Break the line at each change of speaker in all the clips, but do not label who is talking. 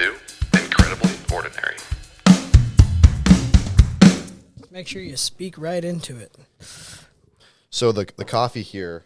to Incredibly Ordinary.
Make sure you speak right into it.
So the coffee here,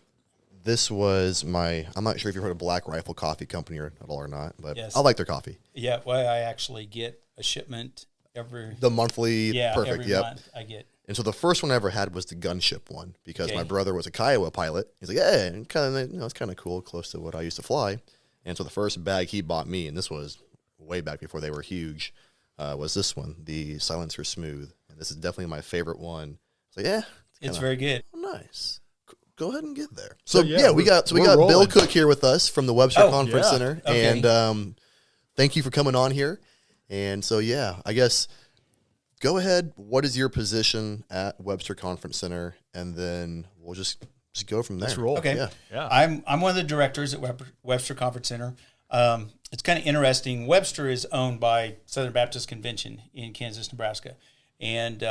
this was I'm not sure if you've heard of Black Rifle Coffee Company at all or not, but
Yes.
I like their coffee.
Yeah, well, I actually get a shipment every
The monthly, perfect,
every
yep.
month I get.
And so the first one I ever had was the gunship one because
Okay.
my brother was a Kiowa pilot. He's like, yeah, and kind of, it's kind of cool, close to what I used to fly. And so the first bag he bought me, and this was way back before they were huge, was this one, the Silencer Smooth. And this is definitely my favorite one. So yeah,
It's very good.
nice. Go ahead and get there. So
yeah,
we got Bill
rolling.
Cooke here with us from the Webster Conference
yeah.
Center,
Okay.
and thank you for coming on here. And so I guess go ahead. What is your position at Webster Conference Center, and then we'll just go from there.
Let's roll.
Okay.
Yeah.
I'm one of the directors at Webster Conference Center. It's kind of interesting. Webster is owned by Southern Baptist Convention in Kansas, Nebraska. And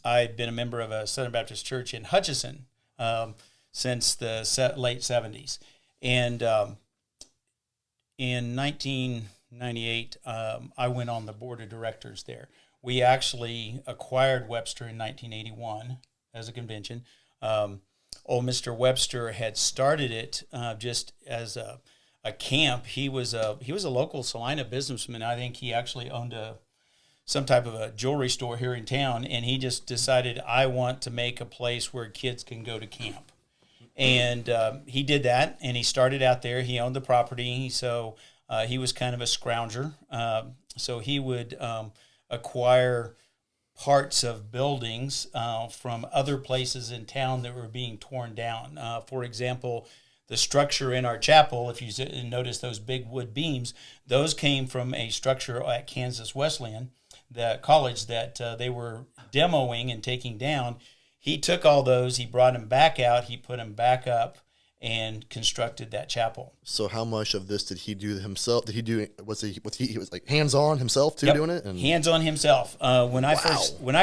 I've been a member of a Southern Baptist church in Hutchinson since the late 70s. And in 1998, I went on the board of directors there. We actually acquired Webster in 1981 as a convention. Old Mr. Webster had started it just as a camp. He was a local Salina businessman. I think he actually owned some type of a jewelry store here in town, and he just decided, I want to make a place where kids can go to camp. And he did that, and he started out there. He owned the property, so he was kind of a scrounger. So he would acquire parts of buildings from other places in town that were being torn down. For example, the structure in our chapel, if you notice those big wood beams, those came from a structure at Kansas Wesleyan, the college that they were demoing and taking down. He took all those, he brought them back out, he put them back up, and constructed that chapel.
So how much of this did he do himself? Did he do? He was like hands on himself too,
Yep.
doing it? And
Hands on himself. When I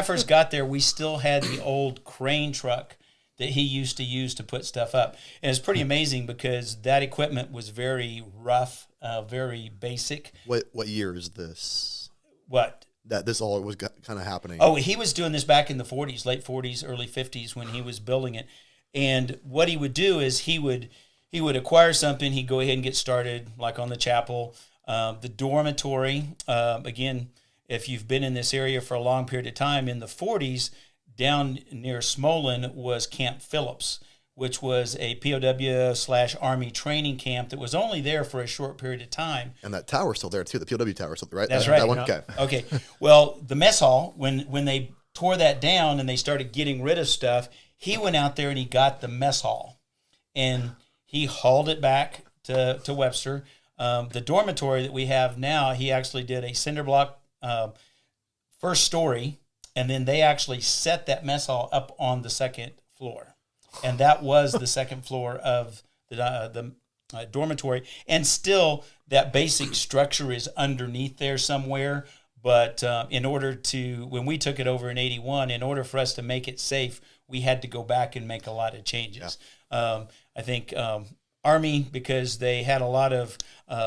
first got there, we still had the old crane truck that he used to use to put stuff up. And it's pretty amazing because that equipment was very rough, very basic.
what year is this?
What?
That this all was kind of happening.
Oh, he was doing this back in the 40s, late 40s, early 50s when he was building it. And what he would do is he would acquire something, he'd go ahead and get started, like on the chapel. The dormitory, again, if you've been in this area for a long period of time, in the 40s, down near Smolin was Camp Phillips, which was a POW/Army training camp that was only there for a short period of time.
And that tower's still there too. The POW tower, still right?
That's
That
right.
one?
Yeah.
Okay.
Okay. Well, the mess hall, when they tore that down and they started getting rid of stuff, he went out there and he got the mess hall, and he hauled it back to Webster. The dormitory that we have now, he actually did a cinder block first story, and then they actually set that mess hall up on the second floor, and that was the second floor of the dormitory. And still, that basic structure is underneath there somewhere. But when we took it over in 81, in order for us to make it safe, we had to go back and make a lot of changes. Yeah. I think Army, because they had a lot of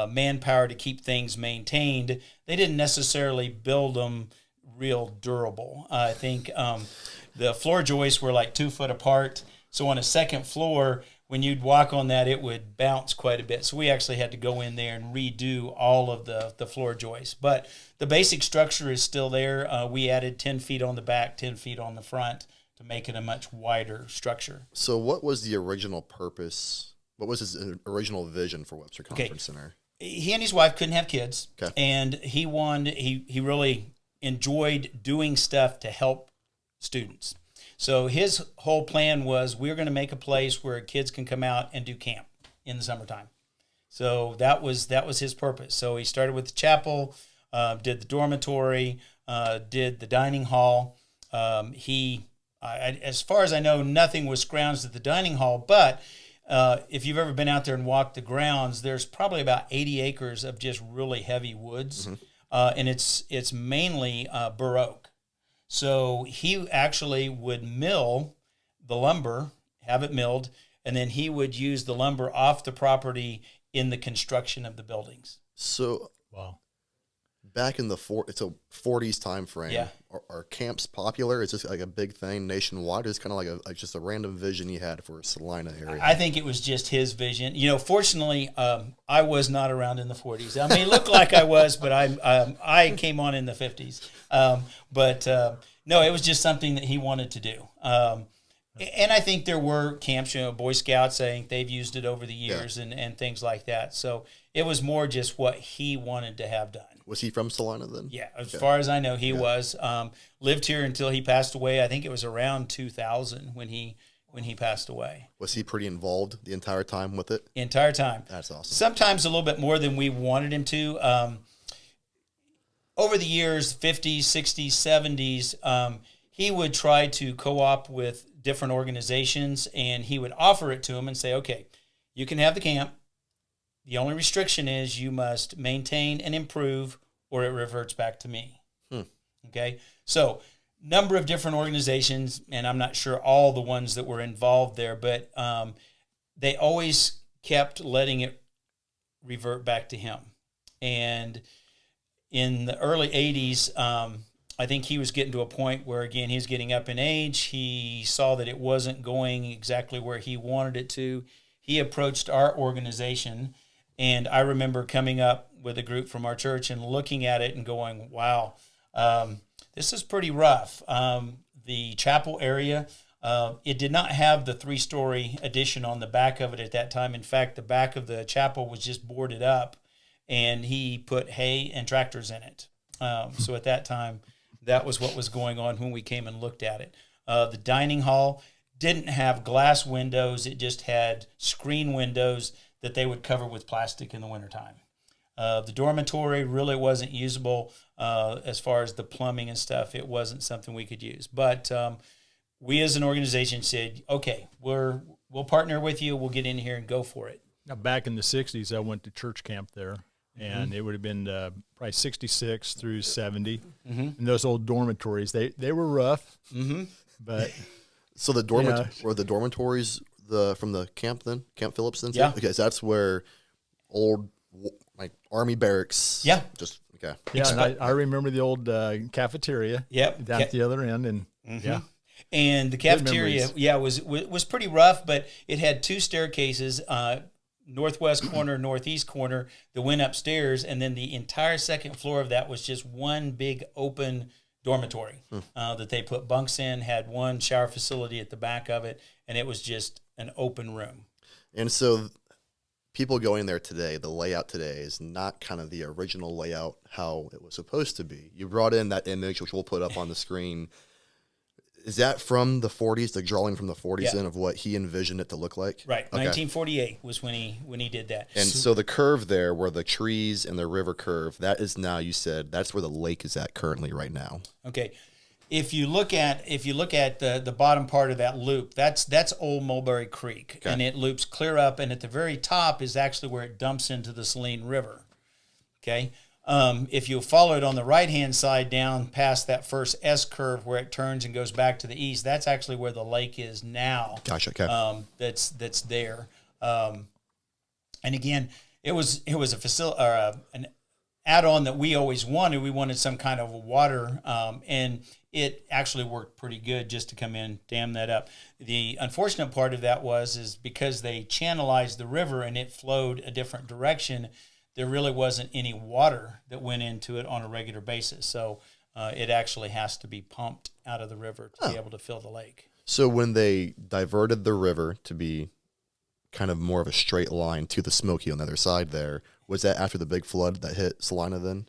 manpower to keep things maintained, they didn't necessarily build them real durable. I think the floor joists were like 2 foot apart. So on a second floor, when you'd walk on that, it would bounce quite a bit. So we actually had to go in there and redo all of the floor joists. But the basic structure is still there. We added 10 feet on the back, 10 feet on the front to make it a much wider structure.
So what was the original purpose? What was his original vision for Webster Conference Center?
He and his wife couldn't have kids.
Okay.
And he really enjoyed doing stuff to help students. So his whole plan was, we're going to make a place where kids can come out and do camp in the summertime. So that was his purpose. So he started with the chapel, did the dormitory, did the dining hall. As far as I know, nothing was scrounged at the dining hall, but if you've ever been out there and walked the grounds, there's probably about 80 acres of just really heavy woods, and it's mainly bur oak. So he actually would mill the lumber, have it milled, and then he would use the lumber off the property in the construction of the buildings.
So
wow.
Back in it's a 40s time frame.
Yeah.
Are camps popular? Is this like a big thing nationwide? It's kind of like just a random vision he had for Salina area.
I think it was just his vision. Fortunately, I was not around in the 40s. I mean, it looked like I was, but I came on in the 50s. No, it was just something that he wanted to do. And I think there were camps, Boy Scouts, I think they've used it over the years and things like that. So it was more just what he wanted to have done.
Was he from Salina then?
Yeah, as far as I know, he was. Lived here until he passed away. I think it was around 2000 when he passed away.
Was he pretty involved the entire time with it?
Entire time.
That's awesome.
Sometimes a little bit more than we wanted him to. Over the years, 50s, 60s, 70s, he would try to co-op with different organizations, and he would offer it to them and say, okay, you can have the camp. The only restriction is you must maintain and improve, or it reverts back to me. Okay? So, number of different organizations, and I'm not sure all the ones that were involved there, but they always kept letting it revert back to him. And in the early 80s, I think he was getting to a point where, again, he's getting up in age. He saw that it wasn't going exactly where he wanted it to. He approached our organization, and I remember coming up with a group from our church and looking at it and going, wow, this is pretty rough. The chapel area, it did not have the 3-story addition on the back of it at that time. In fact, the back of the chapel was just boarded up, and he put hay and tractors in it. So at that time, that was what was going on when we came and looked at it. The dining hall didn't have glass windows. It just had screen windows that they would cover with plastic in the wintertime. The dormitory really wasn't usable as far as the plumbing and stuff. It wasn't something we could use. But we as an organization said, okay, we'll partner with you. We'll get in here and go for it.
Now, back in the 60s, I went to church camp there, and it would have been probably 66 through 70. And those old dormitories, they were rough, but...
So the were the dormitories from the camp then? Camp Phillips then?
Yeah.
Because that's where old army barracks.
Yeah.
Just okay.
Yeah, and I remember the old cafeteria.
Yep.
Down at the other end, and yeah.
And the cafeteria, was pretty rough, but it had 2 staircases, northwest corner, northeast corner, that went upstairs, and then the entire second floor of that was just one big open dormitory that they put bunks in, had one shower facility at the back of it, and it was just an open room.
And so people going there today, the layout today is not kind of the original layout how it was supposed to be. You brought in that image, which we'll put up on the screen. Is that from the 40s, the drawing from the 40s then of what he envisioned it to look like?
Right.
Okay.
1948 was when he did that.
And so the curve there where the trees and the river curve, that is now, you said, that's where the lake is at currently right now.
Okay. If you look at the bottom part of that loop, that's Old Mulberry Creek, and it loops clear up, and at the very top is actually where it dumps into the Saline River. Okay. If you follow it on the right-hand side down past that first S curve where it turns and goes back to the east, that's actually where the lake is now.
Gotcha. Okay.
That's there. And again, it was a facility or an add-on that we always wanted. We wanted some kind of water, and it actually worked pretty good just to come in, dam that up. The unfortunate part of that is because they channelized the river and it flowed a different direction, there really wasn't any water that went into it on a regular basis. So it actually has to be pumped out of the river to be able to fill the lake.
So when they diverted the river to be kind of more of a straight line to the Smoky on the other side there, was that after the big flood that hit Salina then?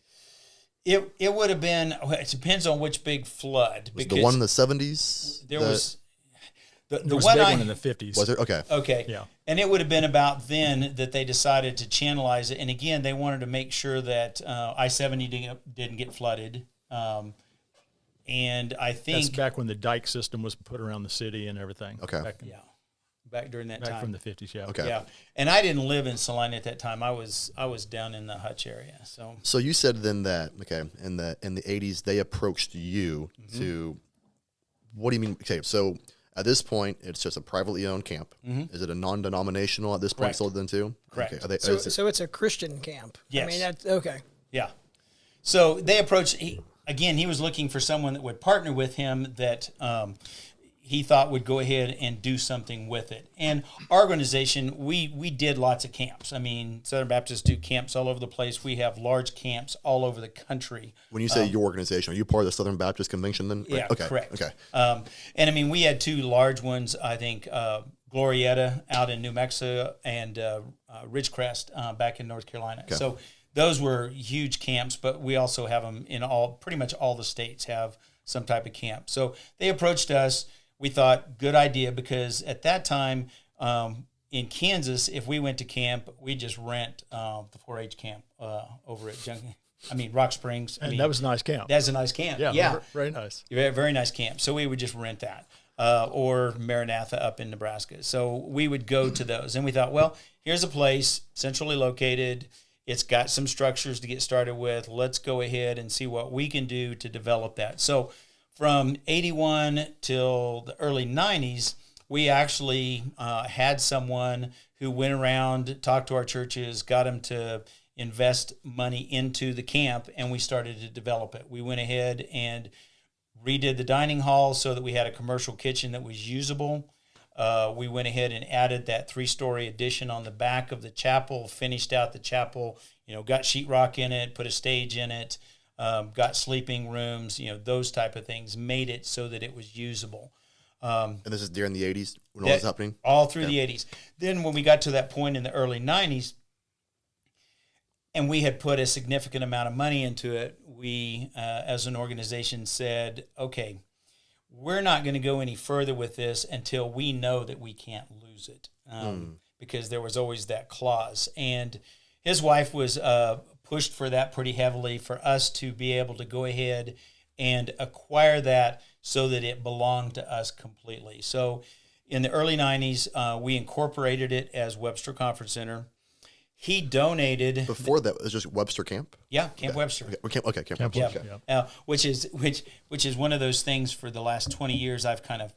It would have been, it depends on which big flood.
Was the one in the 70s?
There was...
There was a big one in the 50s.
Was there? Okay.
Okay.
Yeah.
And it would have been about then that they decided to channelize it. And again, they wanted to make sure that I-70 didn't get flooded. And I think...
That's back when the dike system was put around the city and everything.
Okay.
Back during that
back
time.
from the 50s, yeah.
Okay.
Yeah. And I didn't live in Salina at that time. I was down in the Hutch area.
So you said then that, in the 80s, they approached you to... What do you mean? Okay, so... At this point, it's just a privately owned camp. Is it a non-denominational at this point
Correct.
still then too?
Correct.
Okay.
So it's a Christian camp.
Yes.
I mean, that's okay.
Yeah. So they approached. He was looking for someone that would partner with him that he thought would go ahead and do something with it. And our organization, we did lots of camps. I mean, Southern Baptists do camps all over the place. We have large camps all over the country.
When you say your organization, are you part of the Southern Baptist Convention then?
Yeah,
Okay.
correct.
Okay.
And I mean, we had two large ones, I think, Glorieta out in New Mexico and Ridgecrest back in North Carolina.
Okay.
So those were huge camps, but we also have them in pretty much all the states have some type of camp. So they approached us. We thought, good idea, because at that time in Kansas, if we went to camp, we just rent the 4-H camp over at Rock Springs.
And that was a nice camp.
That's a nice camp. Yeah.
Very nice.
Very nice camp. So we would just rent that. Or Maranatha up in Nebraska. So we would go to those. And we thought, well, here's a place centrally located. It's got some structures to get started with. Let's go ahead and see what we can do to develop that. So from 81 till the early 90s, we actually had someone who went around, talked to our churches, got them to invest money into the camp, and we started to develop it. We went ahead and redid the dining hall so that we had a commercial kitchen that was usable. We went ahead and added that 3-story addition on the back of the chapel, finished out the chapel, got sheetrock in it, put a stage in it, got sleeping rooms, those type of things, made it so that it was usable.
And this is during the 80s when all this was happening?
All through the 80s. Then when we got to that point in the early 90s, and we had put a significant amount of money into it, we, as an organization, said, okay, we're not going to go any further with this until we know that we can't lose it, because there was always that clause. And his wife was pushed for that pretty heavily for us to be able to go ahead and acquire that so that it belonged to us completely. So in the early 90s, we incorporated it as Webster Conference Center. He donated.
Before that, it was just Webster Camp?
Yeah, Camp Webster.
Camp Webster.
Yeah.
Okay.
Which is one of those things for the last 20 years I've kind of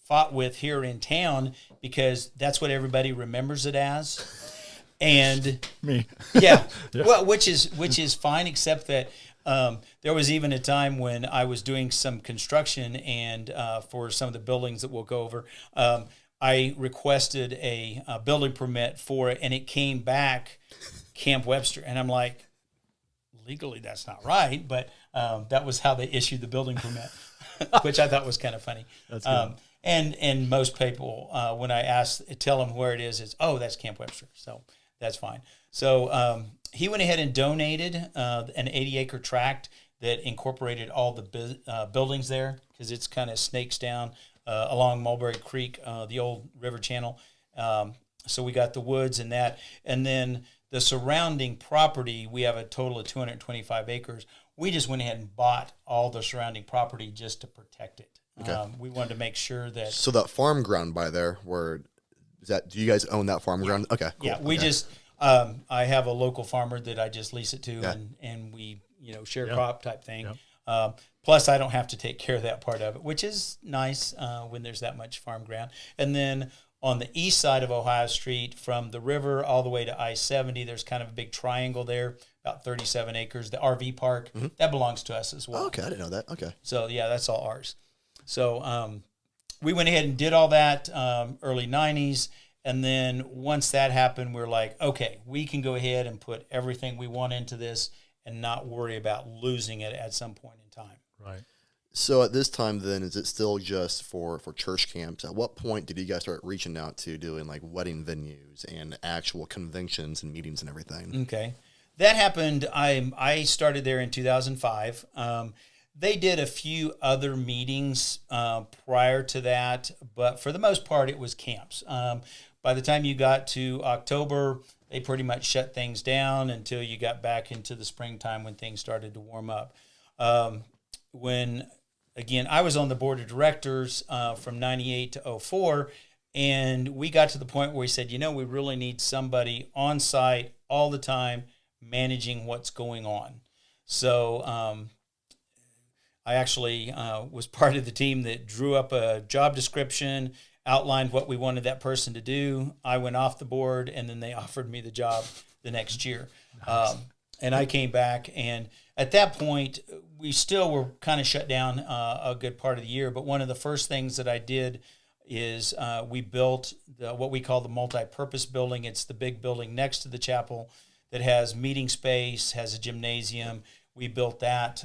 fought with here in town, because that's what everybody remembers it as. And
Me.
yeah. Well, which is fine, except that there was even a time when I was doing some construction, and for some of the buildings that we'll go over, I requested a building permit for it, and it came back Camp Webster. And I'm like, legally that's not right, but that was how they issued the building permit, which I thought was kind of funny.
That's good.
And most people, when I tell them where it is, it's, oh, that's Camp Webster. So that's fine. So he went ahead and donated an 80-acre tract that incorporated all the buildings there, because it's kind of snakes down along Mulberry Creek, the old river channel. So we got the woods and that. And then the surrounding property, we have a total of 225 acres. We just went ahead and bought all the surrounding property just to protect it.
Okay.
We wanted to make sure that...
So that farm ground by there, do you guys own that farm ground? Okay, cool.
Yeah, we just... I have a local farmer that I just lease it to, and we, share crop type thing.
Yeah.
Plus, I don't have to take care of that part of it, which is nice when there's that much farm ground. And then on the east side of Ohio Street, from the river all the way to I-70, there's kind of a big triangle there, about 37 acres. The RV park, that belongs to us as well.
Oh, okay, I didn't know that. Okay.
So, yeah, that's all ours. So we went ahead and did all that early 90s. And then once that happened, we're like, okay, we can go ahead and put everything we want into this and not worry about losing it at some point in time.
Right.
So at this time, then, is it still just for church camps? At what point did you guys start reaching out to doing like wedding venues and actual conventions and meetings and everything?
Okay. That happened. I started there in 2005. They did a few other meetings prior to that, but for the most part, it was camps. By the time you got to October, they pretty much shut things down until you got back into the springtime when things started to warm up. Again, I was on the board of directors from 98 to 04, and we got to the point where we said, we really need somebody on site all the time managing what's going on. So I actually was part of the team that drew up a job description, outlined what we wanted that person to do. I went off the board, and then they offered me the job the next year.
Nice.
And I came back, and at that point, we still were kind of shut down a good part of the year. But one of the first things that I did is we built what we call the multi-purpose building. It's the big building next to the chapel that has meeting space, has a gymnasium. We built that.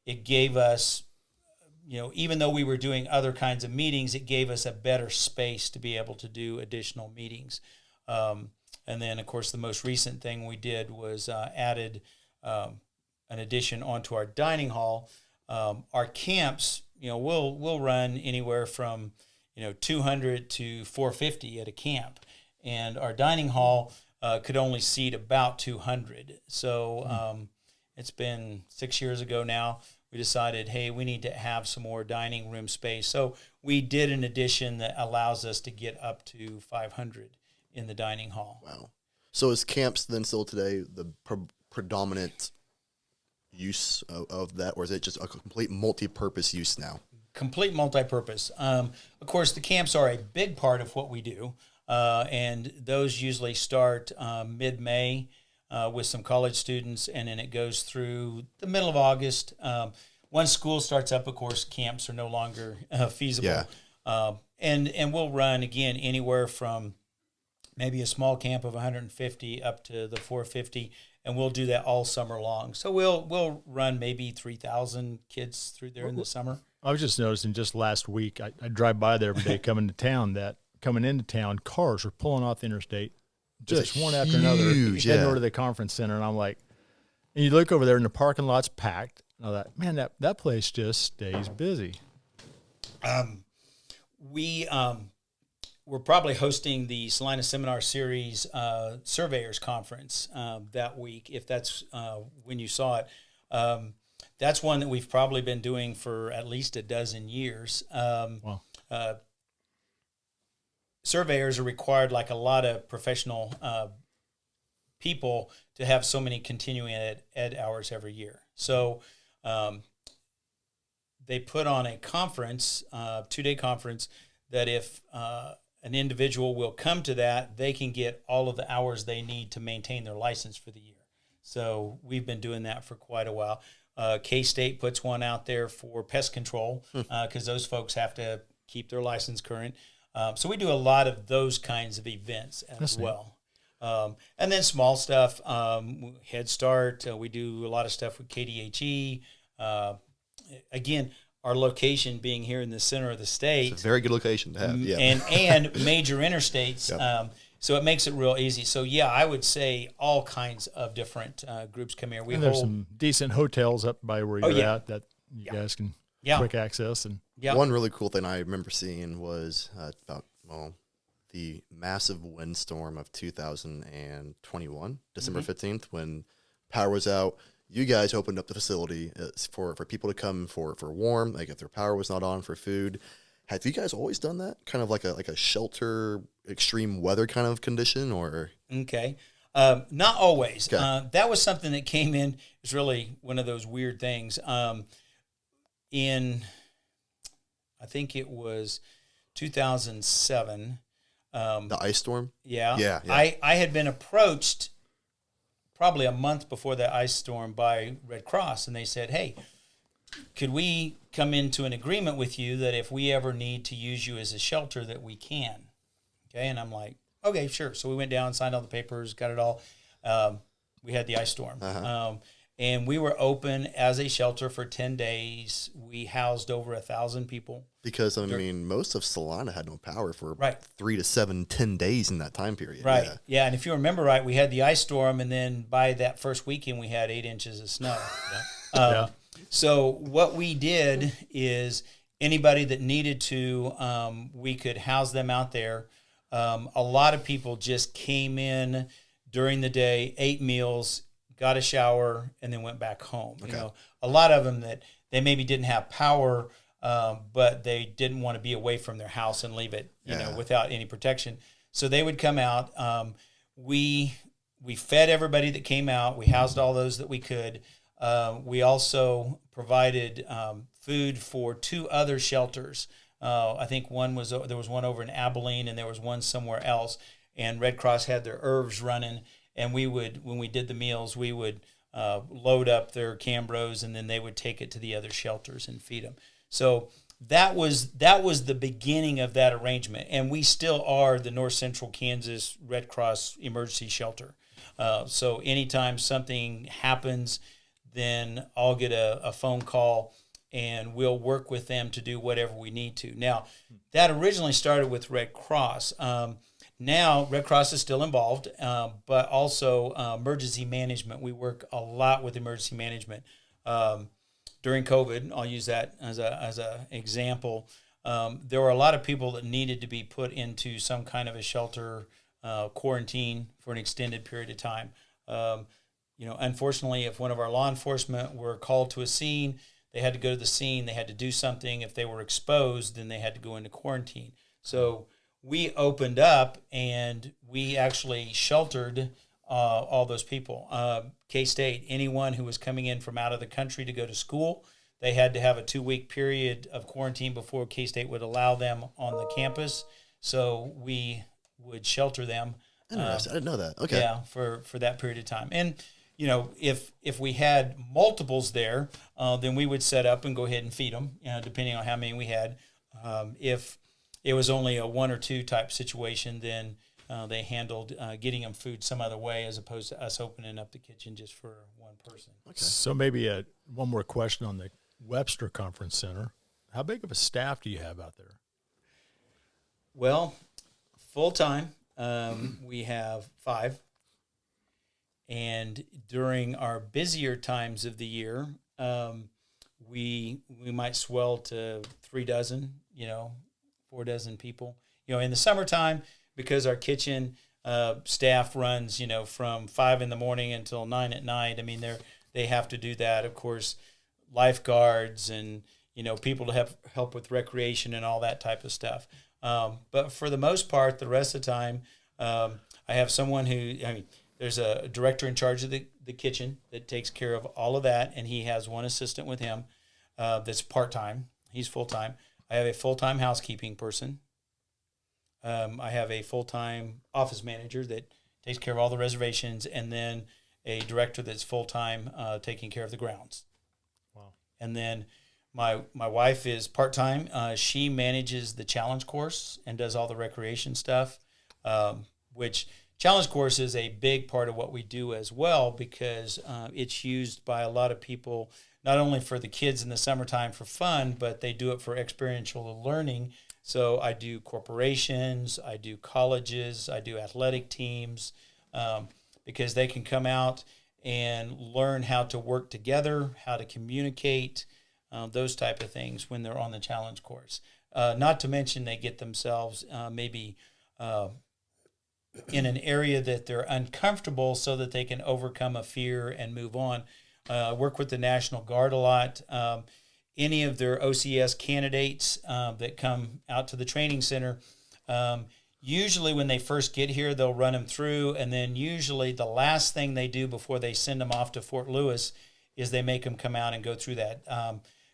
It gave us, even though we were doing other kinds of meetings, it gave us a better space to be able to do additional meetings. And then, of course, the most recent thing we did was added an addition onto our dining hall. Our camps, we'll run anywhere from 200 to 450 at a camp, and our dining hall could only seat about 200. So it's been 6 years ago now. We decided, hey, we need to have some more dining room space. So we did an addition that allows us to get up to 500 in the dining hall.
Wow. So is camps then still today the predominant use of that, or is it just a complete multi-purpose use now?
Complete multi-purpose. Of course, the camps are a big part of what we do, and those usually start mid-May with some college students, and then it goes through the middle of August. Once school starts up, of course, camps are no longer feasible.
Yeah.
And we'll run, again, anywhere from maybe a small camp of 150 up to the 450, and we'll do that all summer long. So we'll run maybe 3,000 kids through there in the summer.
I was just noticing just last week, I drive by there every day coming into town, cars are pulling off the interstate, just one after another, heading over to the conference center. And I'm like, and you look over there and the parking lot's packed. And I thought, man, that place just stays busy.
We're probably hosting the Salina Seminar Series Surveyors Conference that week, if that's when you saw it. That's one that we've probably been doing for at least a dozen years.
Wow.
Surveyors are required, like a lot of professional people, to have so many continuing ed hours every year. So they put on a conference, 2-day conference, that if an individual will come to that, they can get all of the hours they need to maintain their license for the year. So we've been doing that for quite a while. K-State puts one out there for pest control because those folks have to keep their license current. So we do a lot of those kinds of events as well. And then small stuff, Head Start. We do a lot of stuff with KDHE. Again, our location being here in the center of the state.
It's a very good location to have, yeah.
And major interstates.
Yep.
So it makes it real easy. So, yeah, I would say all kinds of different groups come here.
There's some decent hotels up by where you're at that you guys can quick access. And
one really cool thing I remember seeing was the massive windstorm of 2021, December 15th, when power was out. You guys opened up the facility for people to come for warm, like if their power was not on, for food. Have you guys always done that? Kind of like a shelter, extreme weather kind of condition, or?
Okay. Not always.
Okay.
That was something that came in. It's really one of those weird things. In, I think it was 2007.
The ice storm?
Yeah. I had been approached probably a month before the ice storm by Red Cross, and they said, hey, could we come into an agreement with you that if we ever need to use you as a shelter that we can? Okay, and I'm like, okay, sure. So we went down, signed all the papers, got it all. We had the ice storm. And we were open as a shelter for 10 days. We housed over 1,000 people.
Because, most of Salina had no power for 3 to 7, 10 days in that time period.
Right. Yeah, and if you remember right, we had the ice storm, and then by that first weekend, we had 8 inches of snow. So what we did is anybody that needed to, we could house them out there. A lot of people just came in during the day, ate meals, got a shower, and then went back home. Okay. A lot of them that they maybe didn't have power, but they didn't want to be away from their house and leave it, without any protection. So they would come out. We fed everybody that came out. We housed all those that we could. We also provided food for 2 other shelters. I think there was one over in Abilene, and there was one somewhere else. And Red Cross had their herbs running. and when we did the meals, we would load up their Cambros, and then they would take it to the other shelters and feed them. So that was the beginning of that arrangement, and we still are the North Central Kansas Red Cross Emergency Shelter. So anytime something happens, then I'll get a phone call, and we'll work with them to do whatever we need to. Now, that originally started with Red Cross. Now, Red Cross is still involved, but also emergency management. We work a lot with emergency management. During COVID, I'll use that as a example. There were a lot of people that needed to be put into some kind of a shelter, quarantine for an extended period of time. Unfortunately, if one of our law enforcement were called to a scene, they had to go to the scene. They had to do something. If they were exposed, then they had to go into quarantine. So we opened up, and we actually sheltered all those people. K-State, anyone who was coming in from out of the country to go to school, they had to have a 2-week period of quarantine before K-State would allow them on the campus. So we would shelter them.
Interesting. I didn't know that. Okay.
Yeah, for that period of time. And if we had multiples there, then we would set up and go ahead and feed them, depending on how many we had. If it was only a 1 or 2 type situation, then they handled getting them food some other way, as opposed to us opening up the kitchen just for one person.
Okay.
So maybe one more question on the Webster Conference Center. How big of a staff do you have out there?
Well, full-time, we have 5. And during our busier times of the year, we might swell to 3 dozen, 4 dozen people. In the summertime, because our kitchen staff runs, from 5 in the morning until 9 at night. I mean, they have to do that. Of course, lifeguards and people to help with recreation and all that type of stuff. But for the most part, the rest of the time, I have someone there's a director in charge of the kitchen that takes care of all of that, and he has one assistant with him that's part-time. He's full-time. I have a full-time housekeeping person. I have a full-time office manager that takes care of all the reservations, and then a director that's full-time taking care of the grounds.
Wow.
And then my wife is part-time. She manages the challenge course and does all the recreation stuff, which challenge course is a big part of what we do as well, because it's used by a lot of people, not only for the kids in the summertime for fun, but they do it for experiential learning. So I do corporations, I do colleges, I do athletic teams, because they can come out and learn how to work together, how to communicate, those type of things when they're on the challenge course. Not to mention they get themselves maybe in an area that they're uncomfortable so that they can overcome a fear and move on. Work with the National Guard a lot. Any of their OCS candidates that come out to the training center, usually when they first get here, they'll run them through, and then usually the last thing they do before they send them off to Fort Lewis is they make them come out and go through that.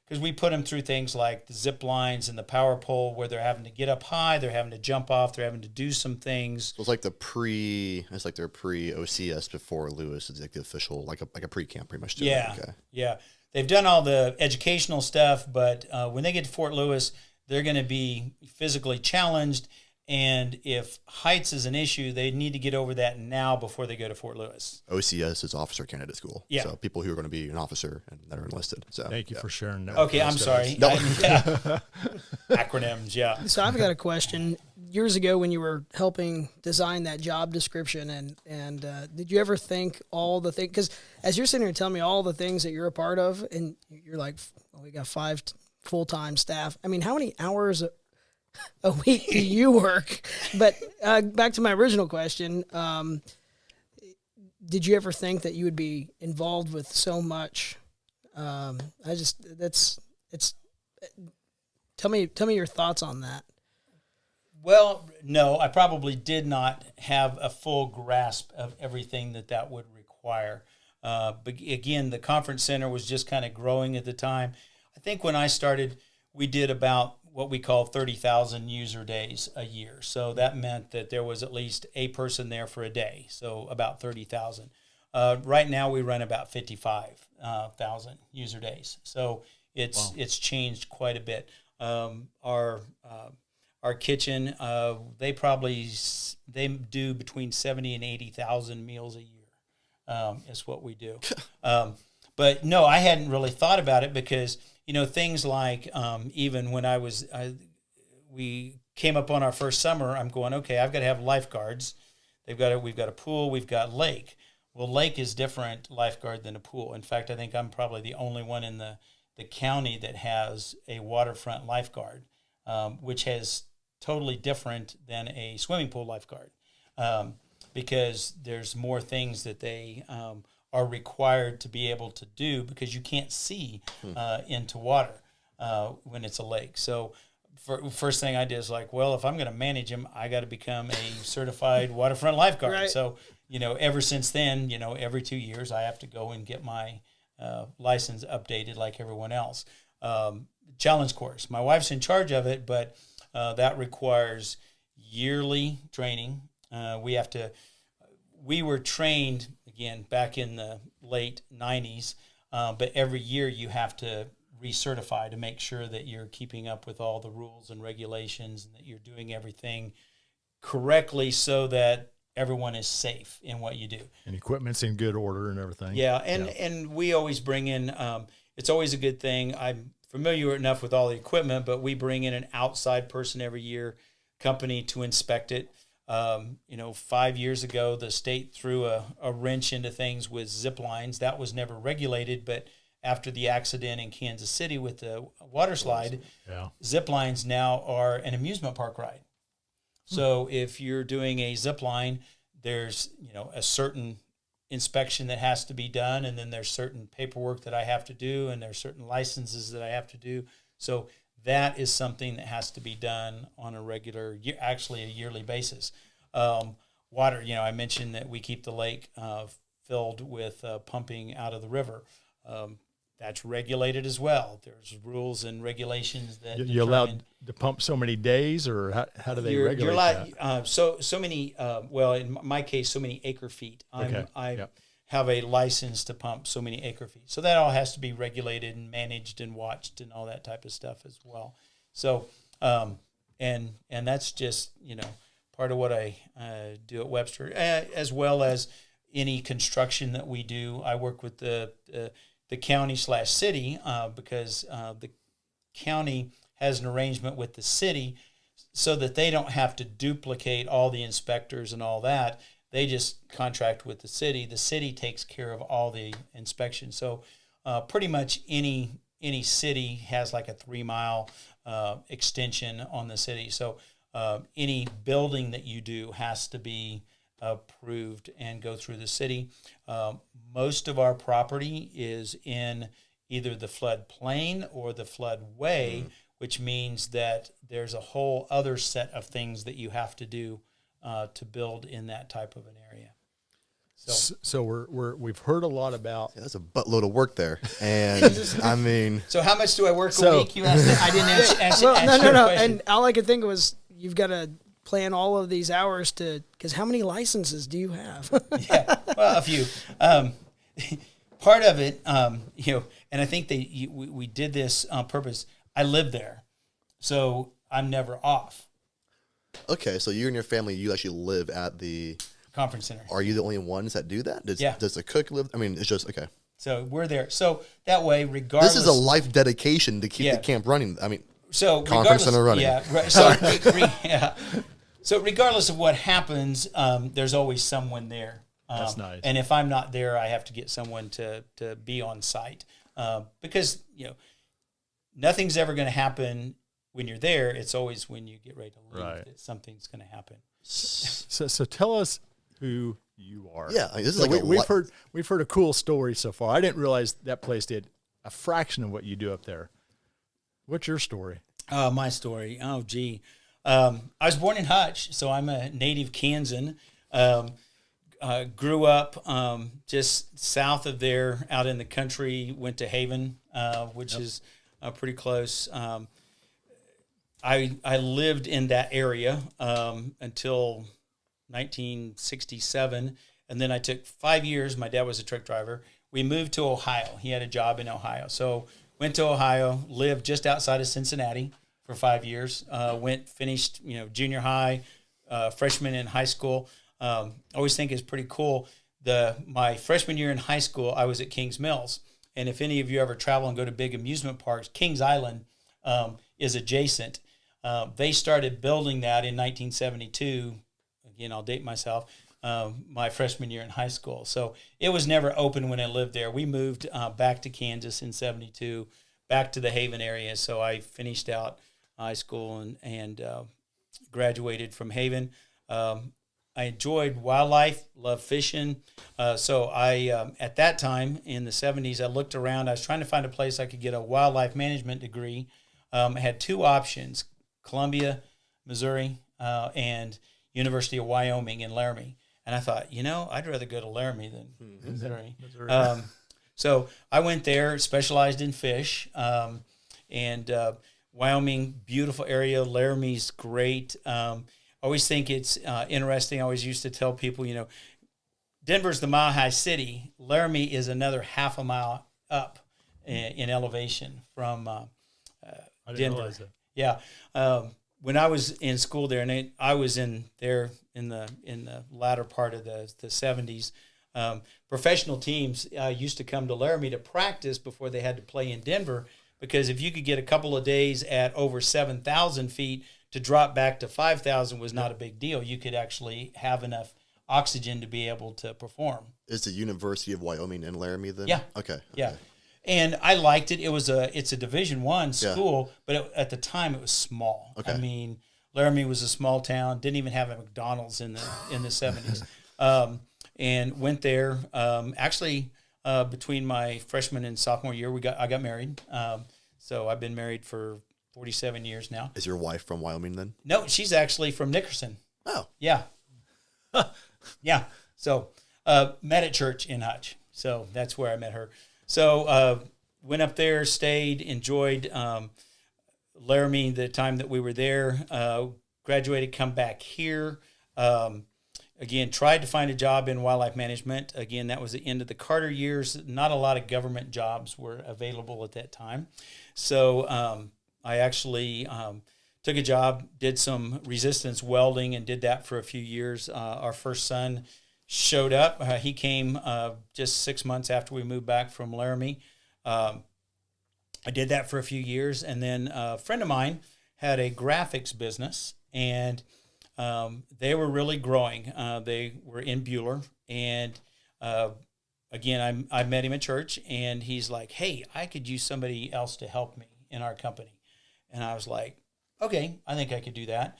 Because we put them through things like the zip lines and the power pole, where they're having to get up high, they're having to jump off, they're having to do some things.
So it's like their pre-OCS before Lewis is like the official, like a pre-camp pretty much.
Yeah,
okay.
Yeah. They've done all the educational stuff, but when they get to Fort Lewis, they're going to be physically challenged. And if heights is an issue, they need to get over that now before they go to Fort Lewis.
OCS is Officer Candidate School.
Yeah.
So people who are going to be an officer and that are enlisted. So
Thank you for sharing that.
Okay, I'm sorry.
No.
Acronyms, yeah.
So I've got a question. Years ago, when you were helping design that job description, and did you ever think all the things? Because as you're sitting here telling me all the things that you're a part of, and you're like, well, we got 5 full-time staff. I mean, how many hours a week do you work? But back to my original question, did you ever think that you would be involved with so much? Tell me your thoughts on that.
Well, no, I probably did not have a full grasp of everything that would require. But again, the conference center was just kind of growing at the time. I think when I started, we what we call 30,000 user days a year. So that meant that there was at least a person there for a day. So about 30,000. Right now we run about 55,000 user days. So it's changed quite a bit. Our kitchen, they do between 70 and 80,000 meals a year. Is what we do. But no, I hadn't really thought about it because, things like even when we came up on our first summer, I'm going, okay, I've got to have lifeguards. We've got a pool, we've got lake. Well, lake is different lifeguard than a pool. In fact, I think I'm probably the only one in the county that has a waterfront lifeguard, which is totally different than a swimming pool lifeguard, because there's more things that they are required to be able to do because you can't see into water when it's a lake. So first thing I did is like, well, if I'm going to manage them, I got to become a certified waterfront lifeguard.
Right.
So, ever since then, every 2 years I have to go and get my license updated like everyone else. Challenge course. My wife's in charge of it, but that requires yearly training. We were trained, again, back in the late 90s, but every year you have to recertify to make sure that you're keeping up with all the rules and regulations and that you're doing everything correctly so that everyone is safe in what you do.
And equipment's in good order and everything.
Yeah, and we always bring in, it's always a good thing. I'm familiar enough with all the equipment, but we bring in an outside person every year, company, to inspect it. 5 years ago, the state threw a wrench into things with zip lines. That was never regulated, but after the accident in Kansas City with the water slide, zip lines now are an amusement park ride. So if you're doing a zip line, there's a certain inspection that has to be done, and then there's certain paperwork that I have to do, and there's certain licenses that I have to do. So that is something that has to be done on a regular, actually a yearly basis. Water, I mentioned that we keep the lake filled with pumping out of the river. That's regulated as well. There's rules and regulations that
you're allowed to pump so many days, or how do they regulate
you're allowed,
that?
So many. Well, in my case, so many acre feet. I have a license to pump so many acre feet. So that all has to be regulated and managed and watched and all that type of stuff as well. So and that's just part of what I do at Webster, as well as any construction that we do. I work with the county/city because the county has an arrangement with the city so that they don't have to duplicate all the inspectors and all that. They just contract with the city. The city takes care of all the inspections. So pretty much any city has like a 3-mile extension on the city. So any building that you do has to be approved and go through the city. Most of our property is in either the floodplain or the floodway, which means that there's a whole other set of things that you have to do to build in that type of an area.
So we've heard a lot about.
Yeah, that's a buttload of work there, and I mean.
So how much do I work a week? You asked. I didn't answer.
No. And all I could think was you've got to plan all of these hours because how many licenses do you have?
Yeah, well, a few. Part of it, and I think we did this on purpose. I live there, so I'm never off.
Okay, so you and your family, you actually live at the
conference center.
Are you the only ones that do that? Does the cook live? I mean, it's just okay.
So we're there. So that way, regardless,
this is a life dedication to keep the camp running. I mean,
so
conference center running.
Yeah. Right, so So regardless of what happens, there's always someone there.
That's nice.
And if I'm not there, I have to get someone to be on site because nothing's ever going to happen when you're there. It's always when you get ready to leave that something's going to happen.
So tell us who you are.
Yeah, this is
we've heard a cool story so far. I didn't realize that place did a fraction of what you do up there. What's your story?
My story. Oh, gee. I was born in Hutch, so I'm a native Kansan. Grew up just south of there, out in the country. Went to Haven, which is pretty close. I lived in that area until 1967, and then I took 5 years. My dad was a truck driver. We moved to Ohio. He had a job in Ohio, so went to Ohio, lived just outside of Cincinnati for 5 years. Finished junior high, freshman in high school. I always think it's pretty cool. My freshman year in high school, I was at Kings Mills, and if any of you ever travel and go to big amusement parks, Kings Island is adjacent. They started building that in 1972. Again, I'll date myself. My freshman year in high school. So it was never open when I lived there. We moved back to Kansas in 72, back to the Haven area. So I finished out high school and graduated from Haven. I enjoyed wildlife, loved fishing. So I, at that time in the 70s, I looked around. I was trying to find a place I could get a wildlife management degree. I had two options, Columbia, Missouri, and University of Wyoming in Laramie. And I thought, I'd rather go to Laramie than Missouri. So I went there, specialized in fish, and Wyoming, beautiful area. Laramie's great. I always think it's interesting. I always used to tell people, Denver's the mile-high city. Laramie is another half a mile up in elevation from
I didn't
Denver.
realize that.
Yeah. When I was in school there, and I was in there in the latter part of the 70s, professional teams used to come to Laramie to practice before they had to play in Denver, because if you could get a couple of days at over 7,000 feet, to drop back to 5,000 was not a big deal. You could actually have enough oxygen to be able to perform.
Is the University of Wyoming in Laramie then?
Yeah.
Okay.
Yeah. And I liked it. It's a Division I school, but at the time it was small.
Okay.
I mean, Laramie was a small town. Didn't even have a McDonald's in the 70s. And went there. Actually, between my freshman and sophomore year, I got married. So I've been married for 47 years now.
Is your wife from Wyoming then?
No, she's actually from Nickerson.
Oh.
Yeah. Yeah. So met at church in Hutch. So that's where I met her. So went up there, stayed, enjoyed Laramie the time that we were there. Graduated, come back here. Again, tried to find a job in wildlife management. Again, that was the end of the Carter years. Not a lot of government jobs were available at that time. So I actually took a job, did some resistance welding, and did that for a few years. Our first son showed up. He came just 6 months after we moved back from Laramie. I did that for a few years, and then a friend of mine had a graphics business, and they were really growing. They were in Buhler, and again, I met him at church, and he's like, "Hey, I could use somebody else to help me in our company," and I was like, "Okay, I think I could do that."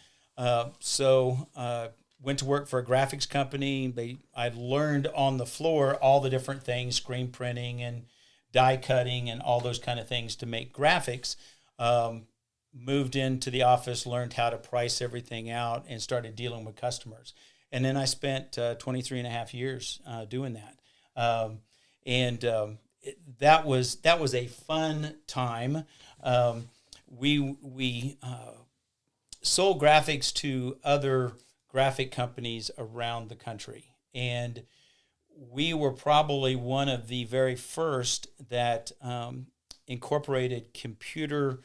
So went to work for a graphics company. I learned on the floor all the different things, screen printing and die cutting and all those kind of things to make graphics. Moved into the office, learned how to price everything out, and started dealing with customers. And then I spent 23 and a half years doing that. That was a fun time. We sold graphics to other graphic companies around the country, and we were probably one of the very first that incorporated computer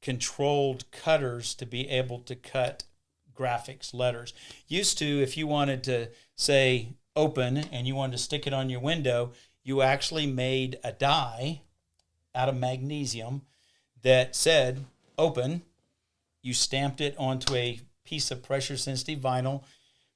controlled cutters to be able to cut graphics letters. Used to, if you wanted to say open and you wanted to stick it on your window, you actually made a die out of magnesium that said open. You stamped it onto a piece of pressure sensitive vinyl,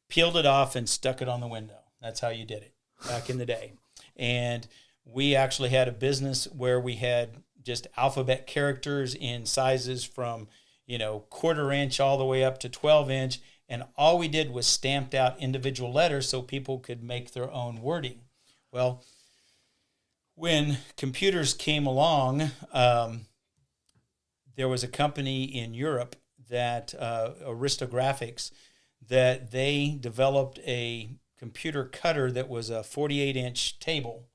peeled it off, and stuck it on the window. That's how you did it back in the day. And we actually had a business where we had just alphabet characters in sizes from, 1/4 inch all the way up to 12 inch. And all we did was stamped out individual letters so people could make their own wording. Well, when computers came along, there was a company in Europe that, Aristographics, that they developed a computer cutter that was a 48-inch table,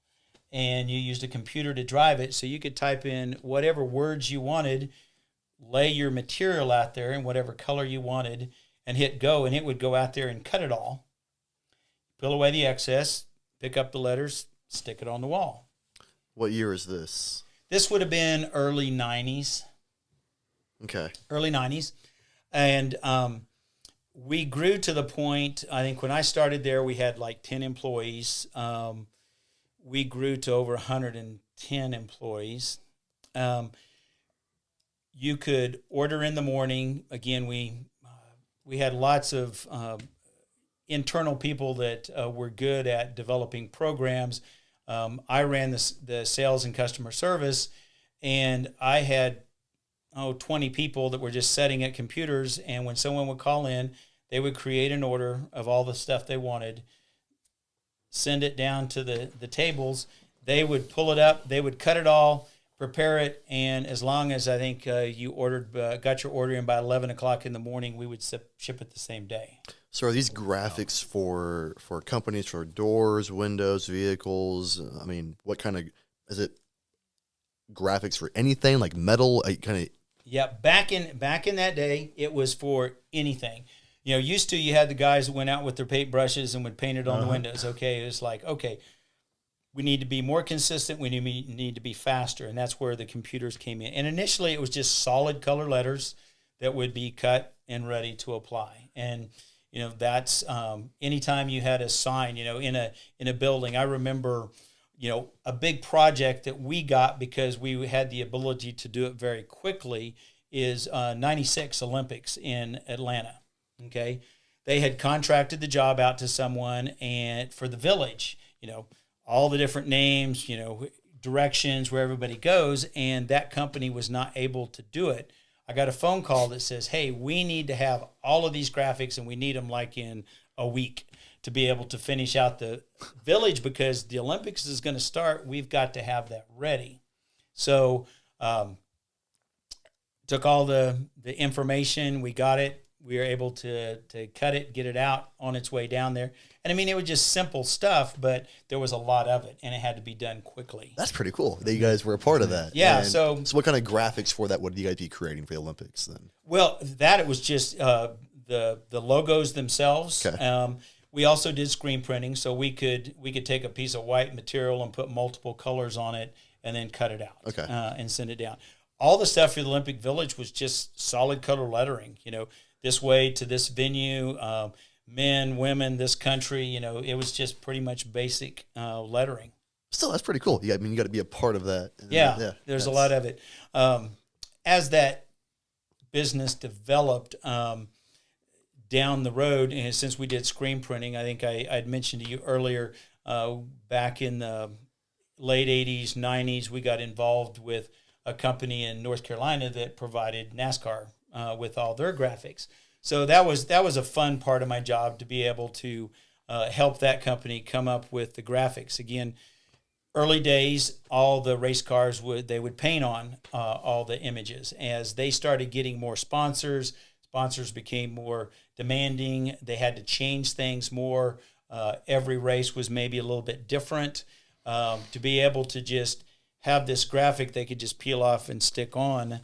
and you used a computer to drive it, so you could type in whatever words you wanted, lay your material out there in whatever color you wanted and hit go, and it would go out there and cut it all, peel away the excess, pick up the letters, stick it on the wall.
What year is this?
This would have been early 90s.
Okay.
Early 90s. And we grew to the point, I think when I started there, we had like 10 employees. We grew to over 110 employees. You could order in the morning. Again, we had lots of internal people that were good at developing programs. I ran the sales and customer service, and I had 20 people that were just sitting at computers, and when someone would call in, they would create an order of all the stuff they wanted, send it down to the tables. They would pull it up, they would cut it all, prepare it, and as long as I think you got your order in by 11 o'clock in the morning, we would ship it the same day.
So are these graphics for companies, for doors, windows, vehicles? I mean, what kind of, is it graphics for anything, like metal, kind of?
Yeah, back in that day, it was for anything. Used to, you had the guys that went out with their paint brushes and would paint it on the windows. Okay, it was like, okay, we need to be more consistent. We need to be faster, and that's where the computers came in. And initially, it was just solid color letters that would be cut and ready to apply. And that's anytime you had a sign, in a building. I remember, a big project that we got because we had the ability to do it very quickly is 96 Olympics in Atlanta. Okay. They had contracted the job out to someone, and for the village, all the different names, directions where everybody goes, and that company was not able to do it. I got a phone call that says, hey, we need to have all of these graphics, and we need them like in a week to be able to finish out the village, because the Olympics is going to start. We've got to have that ready. So took all the information. We got it. We were able to cut it, get it out on its way down there. And I mean, it was just simple stuff, but there was a lot of it, and it had to be done quickly.
That's pretty cool that you guys were a part of that.
Yeah.
And
so
what kind of graphics for that would you guys be creating for the Olympics then?
Well, it was just the logos themselves.
Okay.
We also did screen printing, so we could take a piece of white material and put multiple colors on it, and then cut it out.
Okay.
And send it down. All the stuff for the Olympic Village was just solid color lettering. This way to this venue, men, women, this country. It was just pretty much basic lettering.
Still, that's pretty cool. Yeah, I mean, you got to be a part of that.
Yeah, there's a lot of it. As that business developed down the road, and since we did screen printing, I think I'd mentioned to you earlier, back in the late 80s, 90s, we got involved with a company in North Carolina that provided NASCAR with all their graphics. So that was a fun part of my job, to be able to help that company come up with the graphics. Again, early days, all the race cars would paint on all the images. As they started getting more sponsors became more demanding. They had to change things more. Every race was maybe a little bit different. To be able to just have this graphic they could just peel off and stick on,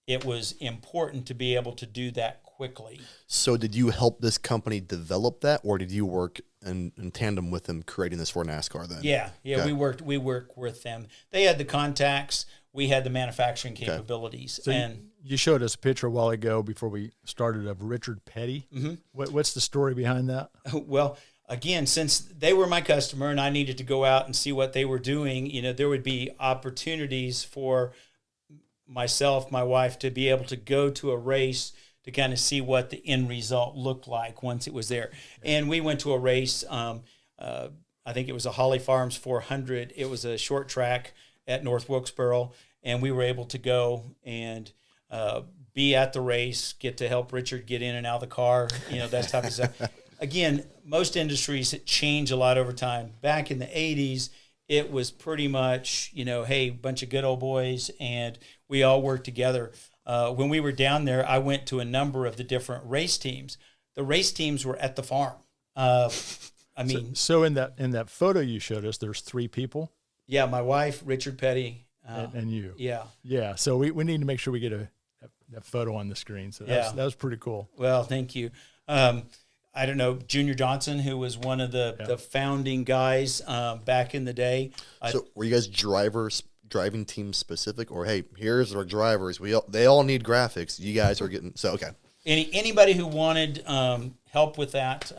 it was important to be able to do that quickly.
So did you help this company develop that, or did you work in tandem with them creating this for NASCAR then?
Yeah,
Okay.
we worked with them. They had the contacts, we had the manufacturing capabilities.
So
and
you showed us a picture a while ago before we started of Richard Petty. Mm-hmm. What's the story behind that?
Well, again, since they were my customer and I needed to go out and see what they were doing, there would be opportunities for myself, my wife, to be able to go to a race to kind of see what the end result looked like once it was there. And we went to a race, I think it was a Holly Farms 400. It was a short track at North Wilkesboro, and we were able to go and be at the race, get to help Richard get in and out of the car, that type of stuff. Again, most industries change a lot over time. Back in the 80s, it was pretty much, hey, bunch of good old boys, and we all worked together. When we were down there, I went to a number of the different race teams. The race teams were at the farm.
So in that photo you showed us, there's 3 people.
Yeah, my wife, Richard Petty,
and you.
Yeah.
Yeah. So we need to make sure we get a that photo on the screen. So
Yeah.
that was pretty cool.
Well, thank you. I don't know, Junior Johnson, who was one of the founding guys back in the day.
So were you guys driving team specific, or hey, here's our drivers. They all need graphics. You guys are getting okay.
Anybody who wanted help with that,